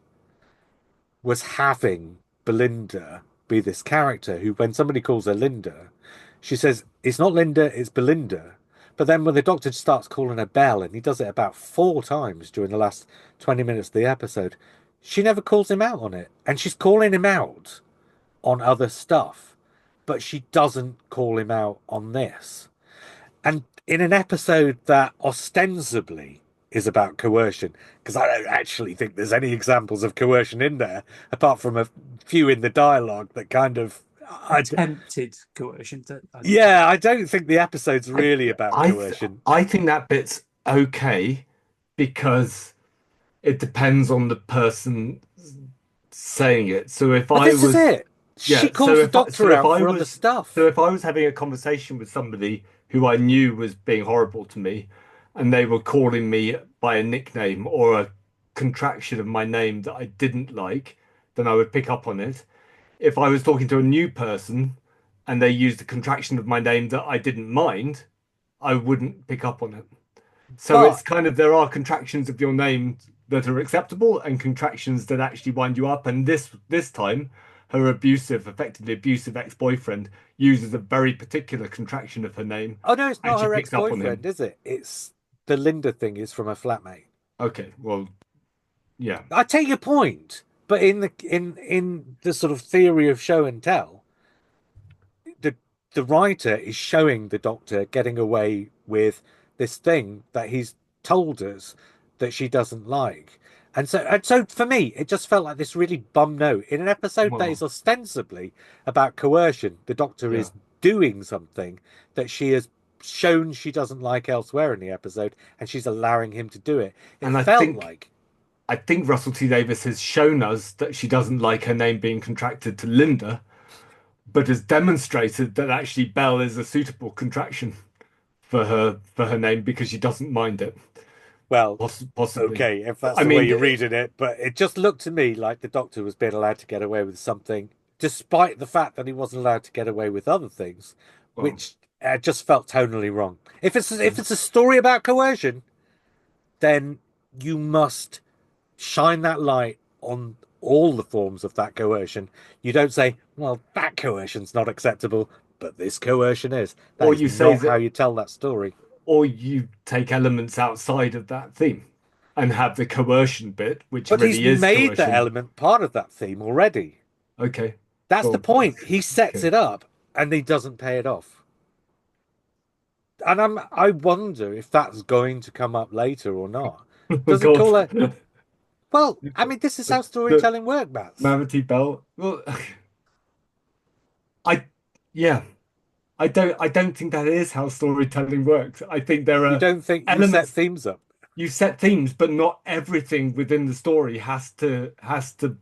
was having Belinda be this character who, when somebody calls her Linda, she says, it's not Linda, it's Belinda. But then when the doctor starts calling her Belle, and he does it about 4 times during the last 20 minutes of the episode, she never calls him out on it. And she's calling him out on other stuff, but she doesn't call him out on this. And in an episode that ostensibly is about coercion, because I don't actually think there's any examples of coercion in there, apart from a few in the dialogue that kind of. Attempted coercion. Yeah, I don't think the episode's I really about I th coercion. I think that bit's okay because it depends on the person saying it. So if But I this is was it. She yeah, calls the doctor out for other so stuff. if I was having a conversation with somebody who I knew was being horrible to me and they were calling me by a nickname or a contraction of my name that I didn't like, then I would pick up on it. If I was talking to a new person and they used a contraction of my name that I didn't mind, I wouldn't pick up on it. So it's But kind of there are contractions of your name that are acceptable and contractions that actually wind you up. And this time, her effectively abusive ex-boyfriend uses a very particular contraction of her name, oh no, it's and not she her picks up on ex-boyfriend, him. is it? It's the Linda thing is from a flatmate. Okay, well, yeah, I take your point, but in the sort of theory of show and tell, the the writer is showing the doctor getting away with this thing that he's told us that she doesn't like. And so for me, it just felt like this really bum note in an episode that is well, ostensibly about coercion. The doctor yeah. is doing something that she has shown she doesn't like elsewhere in the episode, and she's allowing him to do it. It And felt like. I think Russell T Davies has shown us that she doesn't like her name being contracted to Linda, but has demonstrated that actually Belle is a suitable contraction for her name because she doesn't mind it. Well, Possibly. okay, if that's I the way mean, you're reading it, but it just looked to me like the doctor was being allowed to get away with something, despite the fact that he wasn't allowed to get away with other things, well, which just felt tonally wrong. If it's a story about coercion, then you must shine that light on all the forms of that coercion. You don't say, well, that coercion's not acceptable, but this coercion is. That or is you say not how that, you tell that story. or you take elements outside of that theme and have the coercion bit, which But he's really is made that coercion. element part of that theme already. Okay. That's the Well, point. He sets okay. it up and he doesn't pay it off. And I wonder if that's going to come up later or not. Oh Does he God. call it? Well, I mean, this is how The storytelling works, Matt. Mammoth Bell. Well, I yeah. I don't think that is how storytelling works. I think there You are don't think you set elements themes up? you set themes, but not everything within the story has to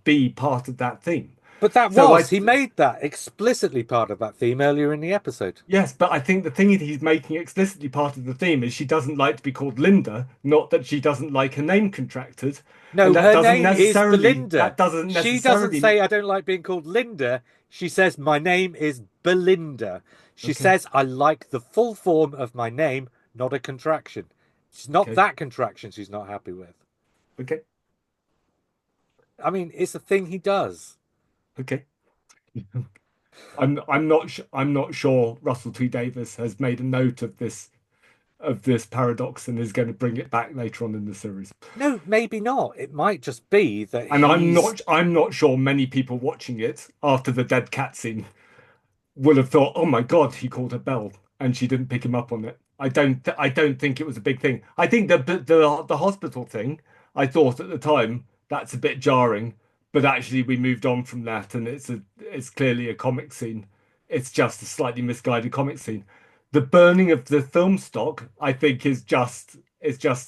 be part of that theme. But that So was, he made that explicitly part of that theme earlier in the episode. yes, but I think the thing that he's making explicitly part of the theme is she doesn't like to be called Linda, not that she doesn't like her name contracted. And No, her name is Belinda. that doesn't She doesn't necessarily say, I don't like being called Linda. She says, my name is Belinda. She okay, says, I like the full form of my name, not a contraction. It's not okay, that contraction she's not happy with. okay, I mean, it's a thing he does. okay. I'm not sure Russell T Davies has made a note of this paradox and is going to bring it back later on in the series. No, maybe not. It might just be that And he's. I'm not sure many people watching it after the dead cat scene will have thought, "Oh my God, he called her Belle," and she didn't pick him up on it. I don't think it was a big thing. I think the hospital thing, I thought at the time that's a bit jarring, but actually we moved on from that, and it's clearly a comic scene. It's just a slightly misguided comic scene. The burning of the film stock, I think, is just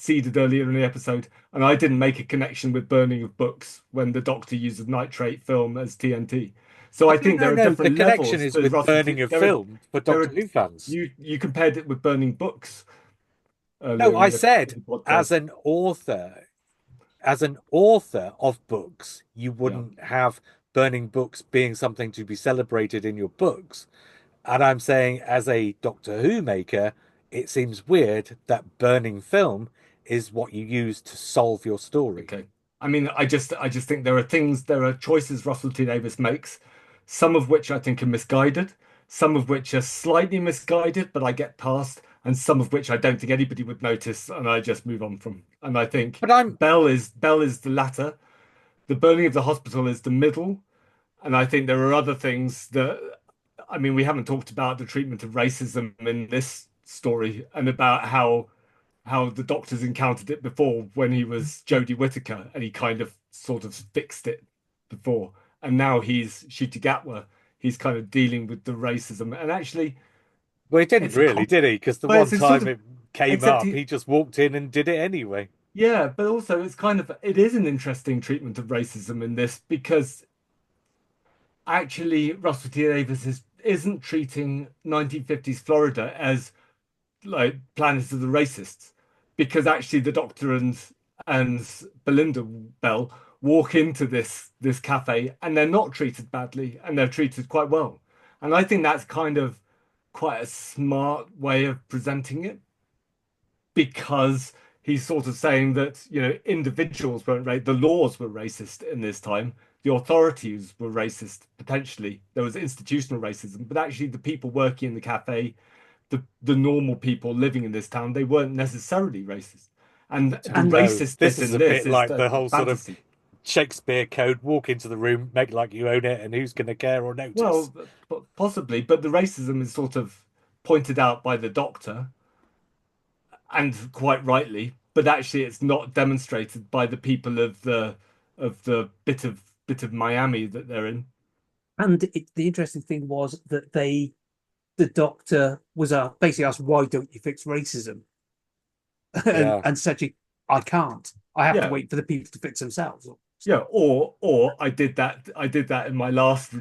seeded earlier in the episode, and I didn't make a connection with burning of books when the Doctor uses nitrate film as TNT. So Oh, I no, think no, there are no. The different connection levels is to with Russell burning T. of film for There Doctor are Who fans. you compared it with burning books No, earlier I in said the podcast. as an author of books, you Yeah. wouldn't have burning books being something to be celebrated in your books. And I'm saying, as a Doctor Who maker, it seems weird that burning film is what you use to solve your story. Okay. I mean, I just think there are choices Russell T Davies makes, some of which I think are misguided, some of which are slightly misguided, but I get past, and some of which I don't think anybody would notice, and I just move on from. And I think But I'm, Bell is the latter. The burning of the hospital is the middle, and I think there are other things that, I mean, we haven't talked about the treatment of racism in this story and about how the doctors encountered it before when he was Jodie Whittaker and he kind of sort of fixed it before. And now he's Shooty Gatwa. He's kind of dealing with the racism. And actually, well, he didn't it's a really, did he? Because the well, one it's a sort time of it came except up, he just walked in and did it anyway. yeah, but also it's kind of it is an interesting treatment of racism in this because actually Russell T Davies isn't treating 1950s Florida as like Planet of the Racists because actually the Doctor and Belinda Bell walk into this cafe and they're not treated badly and they're treated quite well. And I think that's kind of quite a smart way of presenting it because he's sort of saying that, you know, individuals weren't the laws were racist in this time. The authorities were racist, potentially. There was institutional racism, but actually the people working in the cafe the normal people living in this town, they weren't necessarily racist. And I the don't And know. racist This bit is in a this bit is like the the whole sort of fantasy. Shakespeare code: walk into the room, make like you own it, and who's going to care or notice? Well, possibly, but the racism is sort of pointed out by the doctor, and quite rightly, but actually it's not demonstrated by the people of the bit of Miami that they're in. the interesting thing was that the doctor was basically asked, "Why don't you fix racism?" Yeah. and said, "I can't. I have to Yeah, wait for the people to fix themselves." yeah, or I did that in my last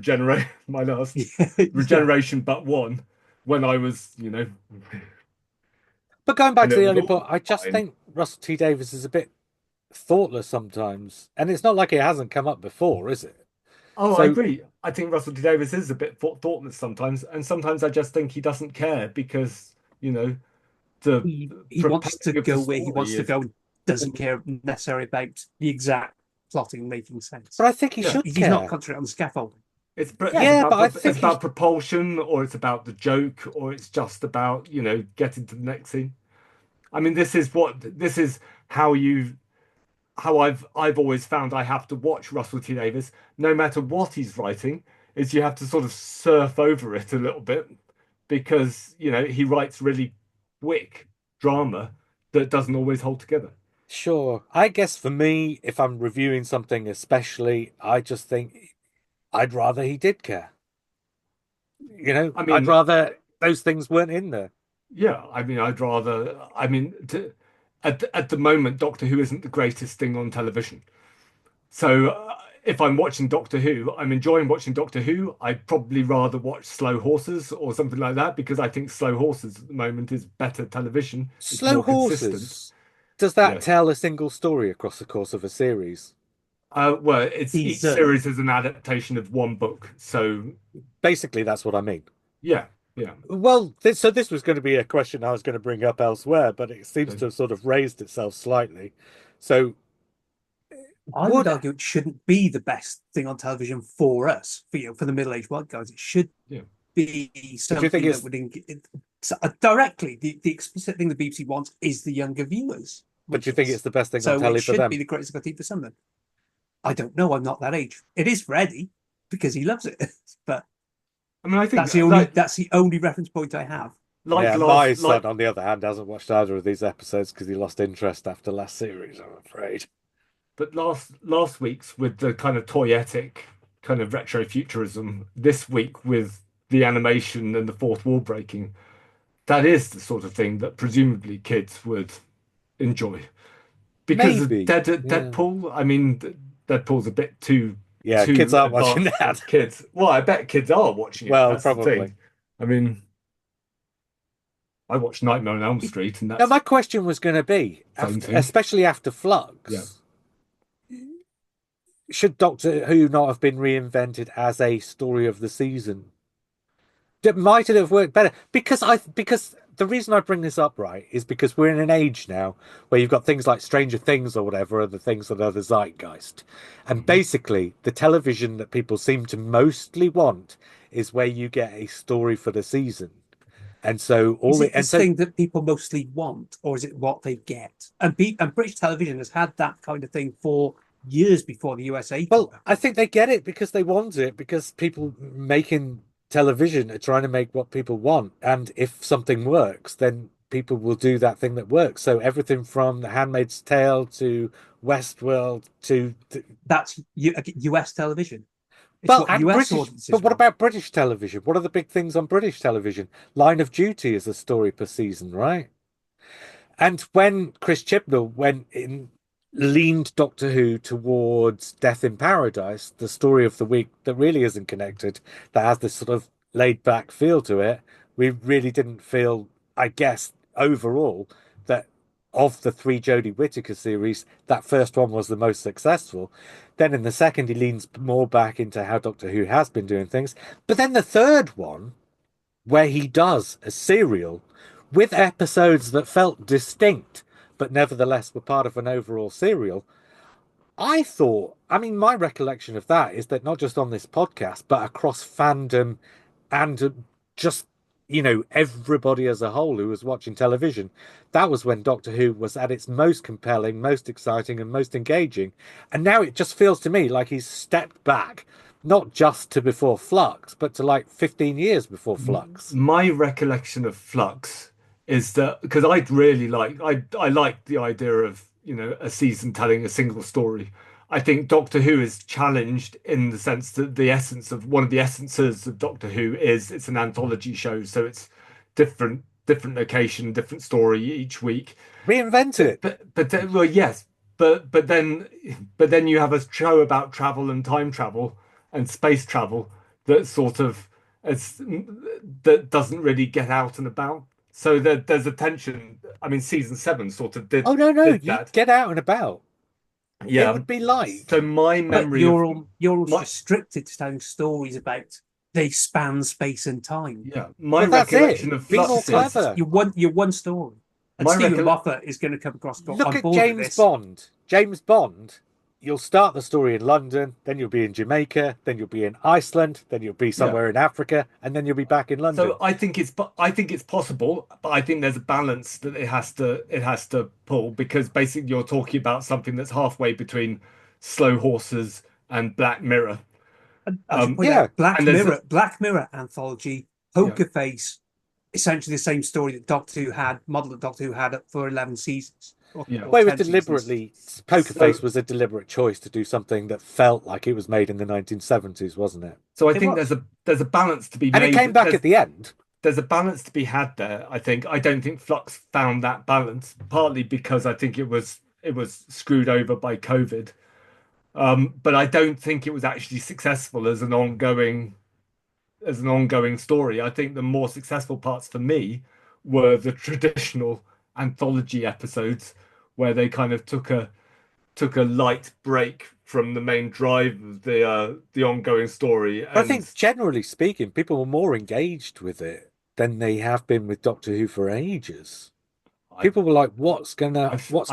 my last Yeah, regeneration but one when I was, you know, But going back and to it the was earlier all point, I just fine. think Russell T Davies is a bit thoughtless sometimes. And it's not like it hasn't come up before, is it? Oh, I So, agree. I think Russell T Davies is a bit thoughtless sometimes, and sometimes I just think he doesn't care because, you know, the he wants to propelling of the go where he wants story to is, go and doesn't care necessarily about the exact plotting making but sense. I think he yeah, should He's not care. concentrating on the scaffolding. Yeah, but I it's think he, about propulsion, or it's about the joke, or it's just about, you know, getting to the next scene. I mean, this is how you how I've always found I have to watch Russell T Davies, no matter what he's writing, is you have to sort of surf over it a little bit because, you know, he writes really quick drama that doesn't always hold together. sure. I guess for me, if I'm reviewing something especially, I just think I'd rather he did care. I I'd mean, rather those things weren't in there. yeah, I mean, I'd rather, I mean, at the moment, Doctor Who isn't the greatest thing on television. So if I'm watching Doctor Who, I'm enjoying watching Doctor Who. I'd probably rather watch Slow Horses or something like that because I think Slow Horses at the moment is better television. It's Slow more consistent. Horses. Does that Yeah. tell a single story across the course of a series? Well, it's each Season. series is an adaptation of one book. So Basically, that's what I mean. yeah, yeah. Well, so this was going to be a question I was going to bring up elsewhere, but it seems So, to have sort of raised itself slightly. So, I would would argue it shouldn't be the best thing on television for us, for the middle-aged white guys. It should yeah. be do you think something that it's? would directly the explicit thing the BBC wants is the younger viewers But do with you think it's this. the best thing on So it telly for should be them? the greatest cup of tea for some of them. I don't know. I'm not that age. It is Freddie because he loves it, but I mean, I think that's the only reference point I have. like Yeah, my last son, like on the other hand, hasn't watched either of these episodes because he lost interest after last series, I'm afraid. but last week's with the kind of toyetic kind of retro futurism, this week with the animation and the fourth wall breaking, that is the sort of thing that presumably kids would enjoy. Because of Maybe. Yeah. Deadpool, I mean, Deadpool's a bit Yeah, kids too aren't watching advanced for that. kids. Well, I bet kids are watching it. Well, That's the probably. thing. I mean, I watched Nightmare on Elm Street, and Now, that's my question was going to be, same after, thing. especially after Yeah. Flux, should Doctor Who not have been reinvented as a story of the season? Might it have worked better? Because the reason I bring this up, right, is because we're in an age now where you've got things like Stranger Things or whatever, are the things that are the zeitgeist. And Mhm. basically, the television that people seem to mostly want is where you get a story for the season. And so Is all it it and this so thing that people mostly want, or is it what they get? And British television has had that kind of thing for years before the USA came well, out. I think they get it because they want it, because people making television are trying to make what people want. And if something works, then people will do that thing that works. So everything from The Handmaid's Tale to Westworld to That's US television. It's well, what and US British. But audiences what want. about British television? What are the big things on British television? Line of Duty is a story per season, right? And when Chris Chibnall went in, leaned Doctor Who towards Death in Paradise, the story of the week that really isn't connected, that has this sort of laid back feel to it, we really didn't feel, I guess, overall, that of the three Jodie Whittaker series, that first one was the most successful. Then in the second, he leans more back into how Doctor Who has been doing things. But then the third one, where he does a serial with episodes that felt distinct, but nevertheless were part of an overall serial. I thought, I mean, my recollection of that is that not just on this podcast, but across fandom and just, everybody as a whole who was watching television, that was when Doctor Who was at its most compelling, most exciting, and most engaging. And now it just feels to me like he's stepped back, not just to before Flux, but to like 15 years before Flux. My recollection of Flux is that because I like the idea of, a season telling a single story. I think Doctor Who is challenged in the sense that the essence of one of the essences of Doctor Who is it's an anthology show, so it's different location, different story each week. Reinvent it. Well, yes, but then you have a show about travel and time travel and space travel that sort of it's that doesn't really get out and about. So there's a tension. I mean, season seven sort of did Oh, no, no, did you that. get out and about. It Yeah. would be So like, my But memory of you're also my restricted to telling stories about they span space and time. yeah my well, that's recollection it. of Be more Flux is clever. Your one story. And my Stephen recollection. Moffat is going to come across. Go, Look I'm at bored with James this. Bond. James Bond, you'll start the story in London, then you'll be in Jamaica, then you'll be in Iceland, then you'll be Yeah. somewhere in Africa, and then you'll be back in London. So I think it's possible, but I think there's a balance that it has to pull because basically you're talking about something that's halfway between Slow Horses and Black Mirror. And I should Um, point Yeah, out and there's Black Mirror anthology, yeah. Poker Face, essentially the same story that Doctor Who had, model that Doctor Who had for 11 seasons Yeah. or well, it was 10 seasons. deliberately, Poker So Face was a deliberate choice to do something that felt like it was made in the 1970s, wasn't it? so I It think there's was. a balance to be And it made. came back There's at the end. there's a balance to be had there. I don't think Flux found that balance, partly because I think it was screwed over by COVID. But I don't think it was actually successful as an ongoing story. I think the more successful parts for me were the traditional anthology episodes where they kind of took a light break from the main drive of the ongoing story. But I And think generally speaking, people were more engaged with it than they have been with Doctor Who for ages. I People were like, what's going on? What's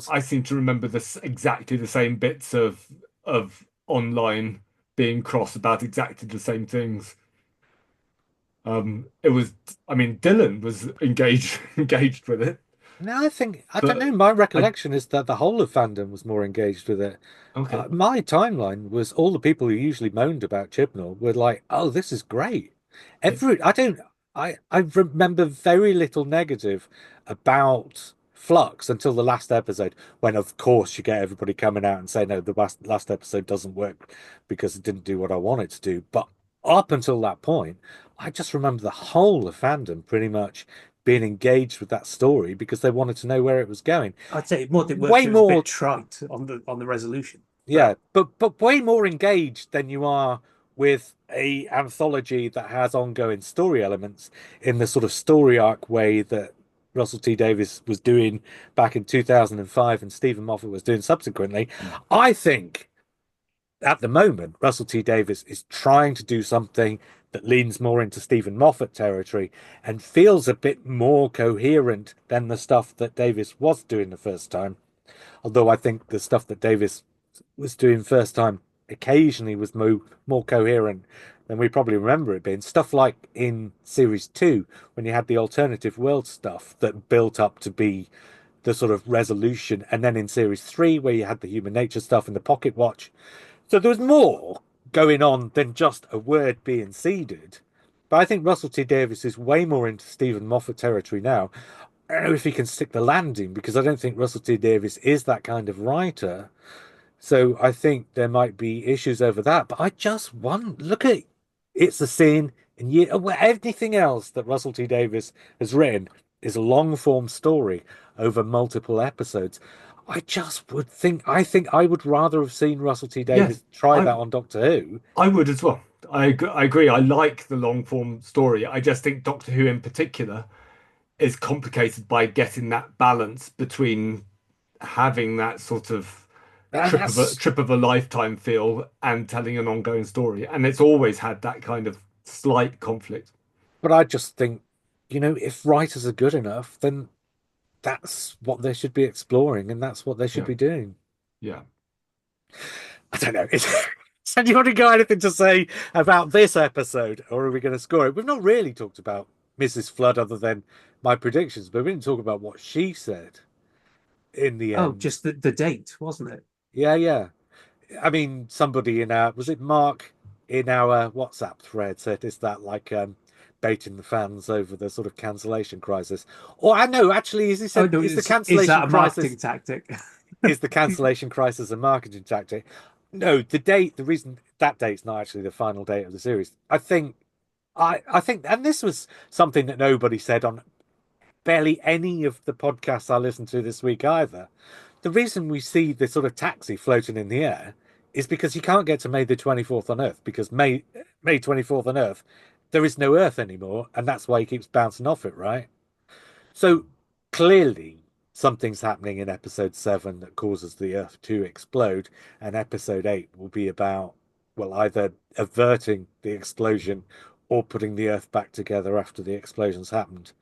I seem to remember this exactly the same bits of online being cross about exactly the same things. It was, I mean, Dylan was engaged engaged with it, No, I don't know. but My I recollection is that the whole of fandom was more engaged with it. okay. My timeline was all the people who usually moaned about Chibnall were like, "Oh, this is great." It, I don't, I remember very little negative about Flux until the last episode, when of course you get everybody coming out and saying, "No, the last episode doesn't work because it didn't do what I want it to do." But up until that point, I just remember the whole of fandom pretty much being engaged with that story because they wanted to know where it was going. I'd say it more did work Way 'cause it was a bit more, trite on the resolution. yeah, But but way more engaged than you are with a anthology that has ongoing story elements in the sort of story arc way that Russell T Davies was doing back in 2005 and Stephen Moffat was doing subsequently. I think at the moment Russell T Davies is trying to do something that leans more into Stephen Moffat territory and feels a bit more coherent than the stuff that Davies was doing the first time. Although I think the stuff that Davies was doing first time occasionally was more coherent than we probably remember it being. Stuff like in series two, when you had the alternative world stuff that built up to be the sort of resolution, and then in series three, where you had the human nature stuff and the pocket watch. So there was more going on than just a word being seeded. But I think Russell T Davies is way more into Stephen Moffat territory now. I don't know if he can stick the landing because I don't think Russell T Davies is that kind of writer. So I think there might be issues over that. But I just want look at It's a Scene and anything else that Russell T Davies has written is a long form story over multiple episodes. I think I would rather have seen Russell T Yes, Davies try I that on Doctor Who. I would as well. I agree. I like the long form story. I just think Doctor Who in particular is complicated by getting that balance between having that sort of And that's trip of a lifetime feel and telling an ongoing story. And it's always had that kind of slight conflict. but I just think, if writers are good enough, then that's what they should be exploring and that's what they should Yeah, be doing. yeah. I don't know. So do you want to go anything to say about this episode, or are we going to score it? We've not really talked about Mrs. Flood other than my predictions, but we didn't talk about what she said in the oh, end. just the date, wasn't it? Yeah, yeah. I mean, somebody in our, was it Mark in our WhatsApp thread said, is that like baiting the fans over the sort of cancellation crisis? Or I know, actually, as he Oh said, no, is that a marketing tactic? is the cancellation crisis a marketing tactic? No, the reason that date's not actually the final date of the series. I think, and this was something that nobody said on barely any of the podcasts I listened to this week either. The reason we see this sort of taxi floating in the air is because you can't get to May the 24th on Earth because May 24th on Earth, there is no Earth anymore, and that's why he keeps bouncing off it, right? So clearly, something's happening in episode seven that causes the Earth to explode, and episode eight will be about, well, either averting the explosion or putting the Earth back together after the explosion's happened.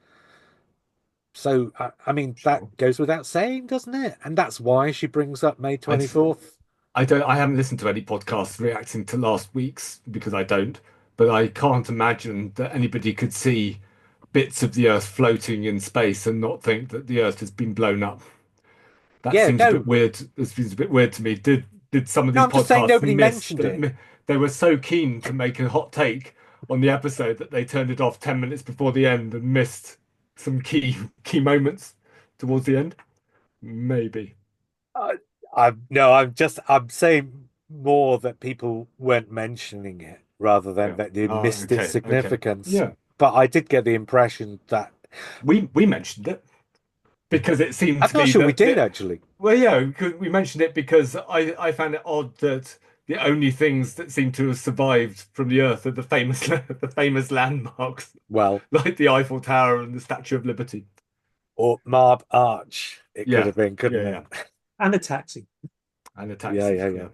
So, I mean, Sure. that goes without saying, doesn't it? And that's why she brings up May I 24th. I haven't listened to any podcasts reacting to last week's because I don't, but I can't imagine that anybody could see bits of the Earth floating in space and not think that the Earth has been blown up. That Yeah, seems a bit no, weird. It seems a bit weird to me. Did some of no, these I'm just saying podcasts nobody miss mentioned that it. they were so keen to make a hot take on the episode that they turned it off 10 minutes before the end and missed some key moments towards the end? Maybe. I, I'm saying more that people weren't mentioning it rather than Yeah. that they Oh, missed its okay. significance. Yeah. But I did get the impression that We mentioned it. because it seemed I'm to not be sure we that did actually. well, yeah, we mentioned it because I found it odd that the only things that seem to have survived from the Earth are the famous the famous landmarks Well, like the Eiffel Tower and the Statue of Liberty. or Marb Arch, it could Yeah, have been, yeah, couldn't it? yeah, And a taxi. and the Yeah, taxis. yeah, Yeah, yeah.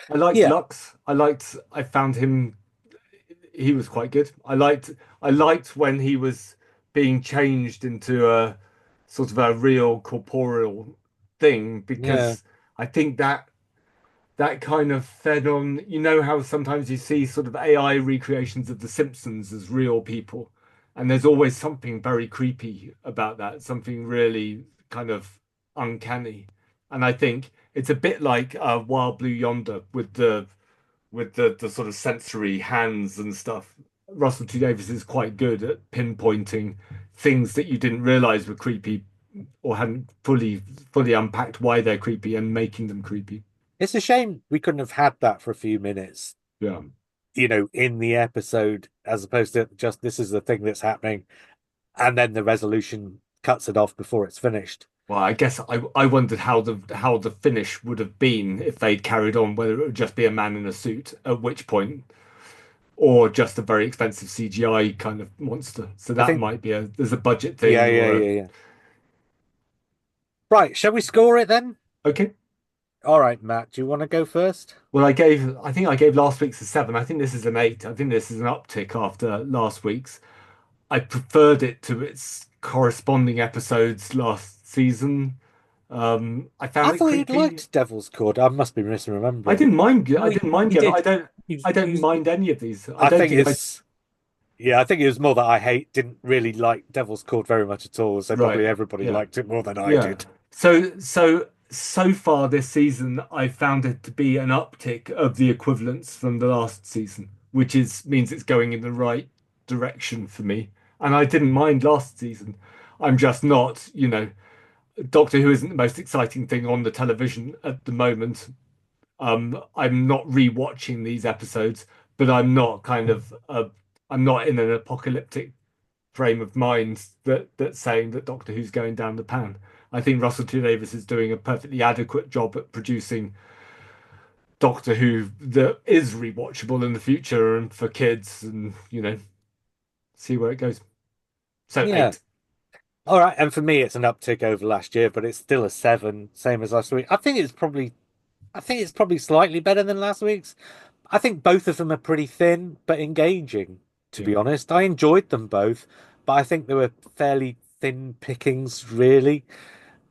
I liked Yeah, Lux. I found him. He was quite good. I liked when he was being changed into a sort of a real corporeal thing yeah. because I think that kind of fed on, you know, how sometimes you see sort of AI recreations of The Simpsons as real people, and there's always something very creepy about that, something really kind of uncanny. And I think it's a bit like Wild Blue Yonder with the sort of sensory hands and stuff. Russell T Davies is quite good at pinpointing things that you didn't realize were creepy or hadn't fully unpacked why they're creepy and making them creepy. It's a shame we couldn't have had that for a few minutes, Yeah. in the episode, as opposed to just this is the thing that's happening, and then the resolution cuts it off before it's finished. Well, I guess I wondered how the finish would have been if they'd carried on, whether it would just be a man in a suit, at which point, or just a very expensive CGI kind of monster. So I that think, might be there's a budget yeah, thing yeah, or yeah, yeah. Right, shall we score it then? okay. All right, Matt, do you want to go first? Well, I think I gave last week's a 7. I think this is an 8. I think this is an uptick after last week's. I preferred it to its corresponding episodes last season. I I found it thought you'd creepy. liked Devil's Court. I must be I misremembering. didn't mind. No, I didn't mind you Gavin. did. I You don't was, mind any of these. I I don't think think I it's Yeah, I think it was more that didn't really like Devil's Court very much at all. So right. probably everybody Yeah. liked it more than I Yeah. did. So far this season, I found it to be an uptick of the equivalents from the last season, which is means it's going in the right direction for me. And I didn't mind last season. I'm just not, Doctor Who isn't the most exciting thing on the television at the moment. I'm not rewatching these episodes, but I'm not in an apocalyptic frame of mind that's saying that Doctor Who's going down the pan. I think Russell T Davies is doing a perfectly adequate job at producing Doctor Who that is rewatchable in the future and for kids, and see where it goes. So Yeah. 8. All right. And for me, it's an uptick over last year, but it's still a 7, same as last week. I think it's probably slightly better than last week's. I think both of them are pretty thin but engaging, to Yeah. be honest. I enjoyed them both, but I think they were fairly thin pickings, really.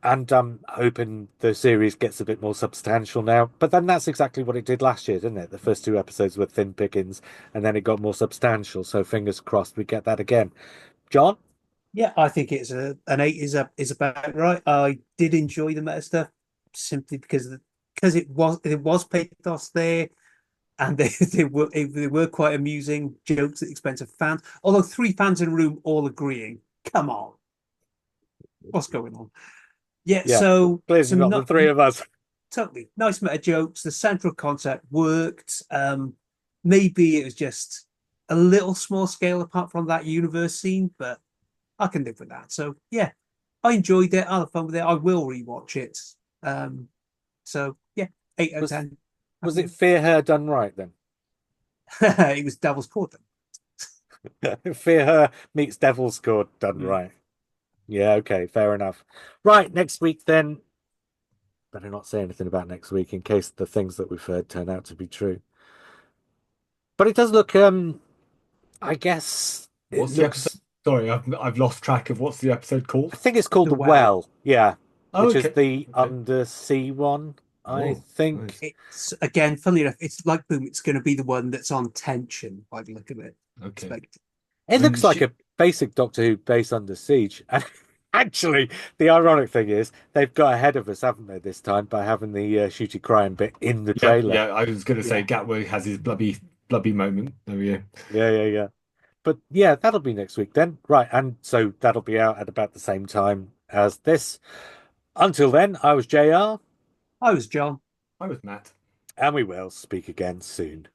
And I'm hoping the series gets a bit more substantial now. But then that's exactly what it did last year, didn't it? The first two episodes were thin pickings, and then it got more substantial. So fingers crossed we get that again. John? yeah, I think it's an 8 is about right. I did enjoy the meta stuff simply because it was pathos there, and they were quite amusing jokes at the expense of fans. Although three fans in a room all agreeing, come on, what's going on? Yeah, Yeah, so clearly some not the not three of us. totally nice meta jokes. The central concept worked. Maybe it was just a little small scale apart from that universe scene, but I can live with that. So yeah, I enjoyed it. I had fun with it. I will rewatch it. Um, so yeah, 8 out of Was 10. was it Fear Her done right then? It was Devil's Court. Fear Her meets Devil's Court done Mm. right. Yeah, okay, fair enough. Right, next week then. Better not say anything about next week in case the things that we've heard turn out to be true. But it does look, I guess it What's the episode? looks, Sorry, I've lost track of what's the episode I called. think it's called The The Well. Well, yeah, Oh, which is okay. the Okay. undersea one, I Oh, think. nice. It's again, funnily enough, it's like Boom. It's going to be the one that's on tension by the look of it. Okay. Expect. It And looks like she, a basic Doctor Who base under siege. And actually, the ironic thing is they've got ahead of us, haven't they, this time by having the shooty crying bit in the yeah, trailer. yeah. I was going to say Yeah. Gatwick has his blubby moment. There we go. Yeah, yeah, yeah. But yeah, that'll be next week then. Right, and so that'll be out at about the same time as this. Until then, I was JR, I was John. I was Matt. and we will speak again soon.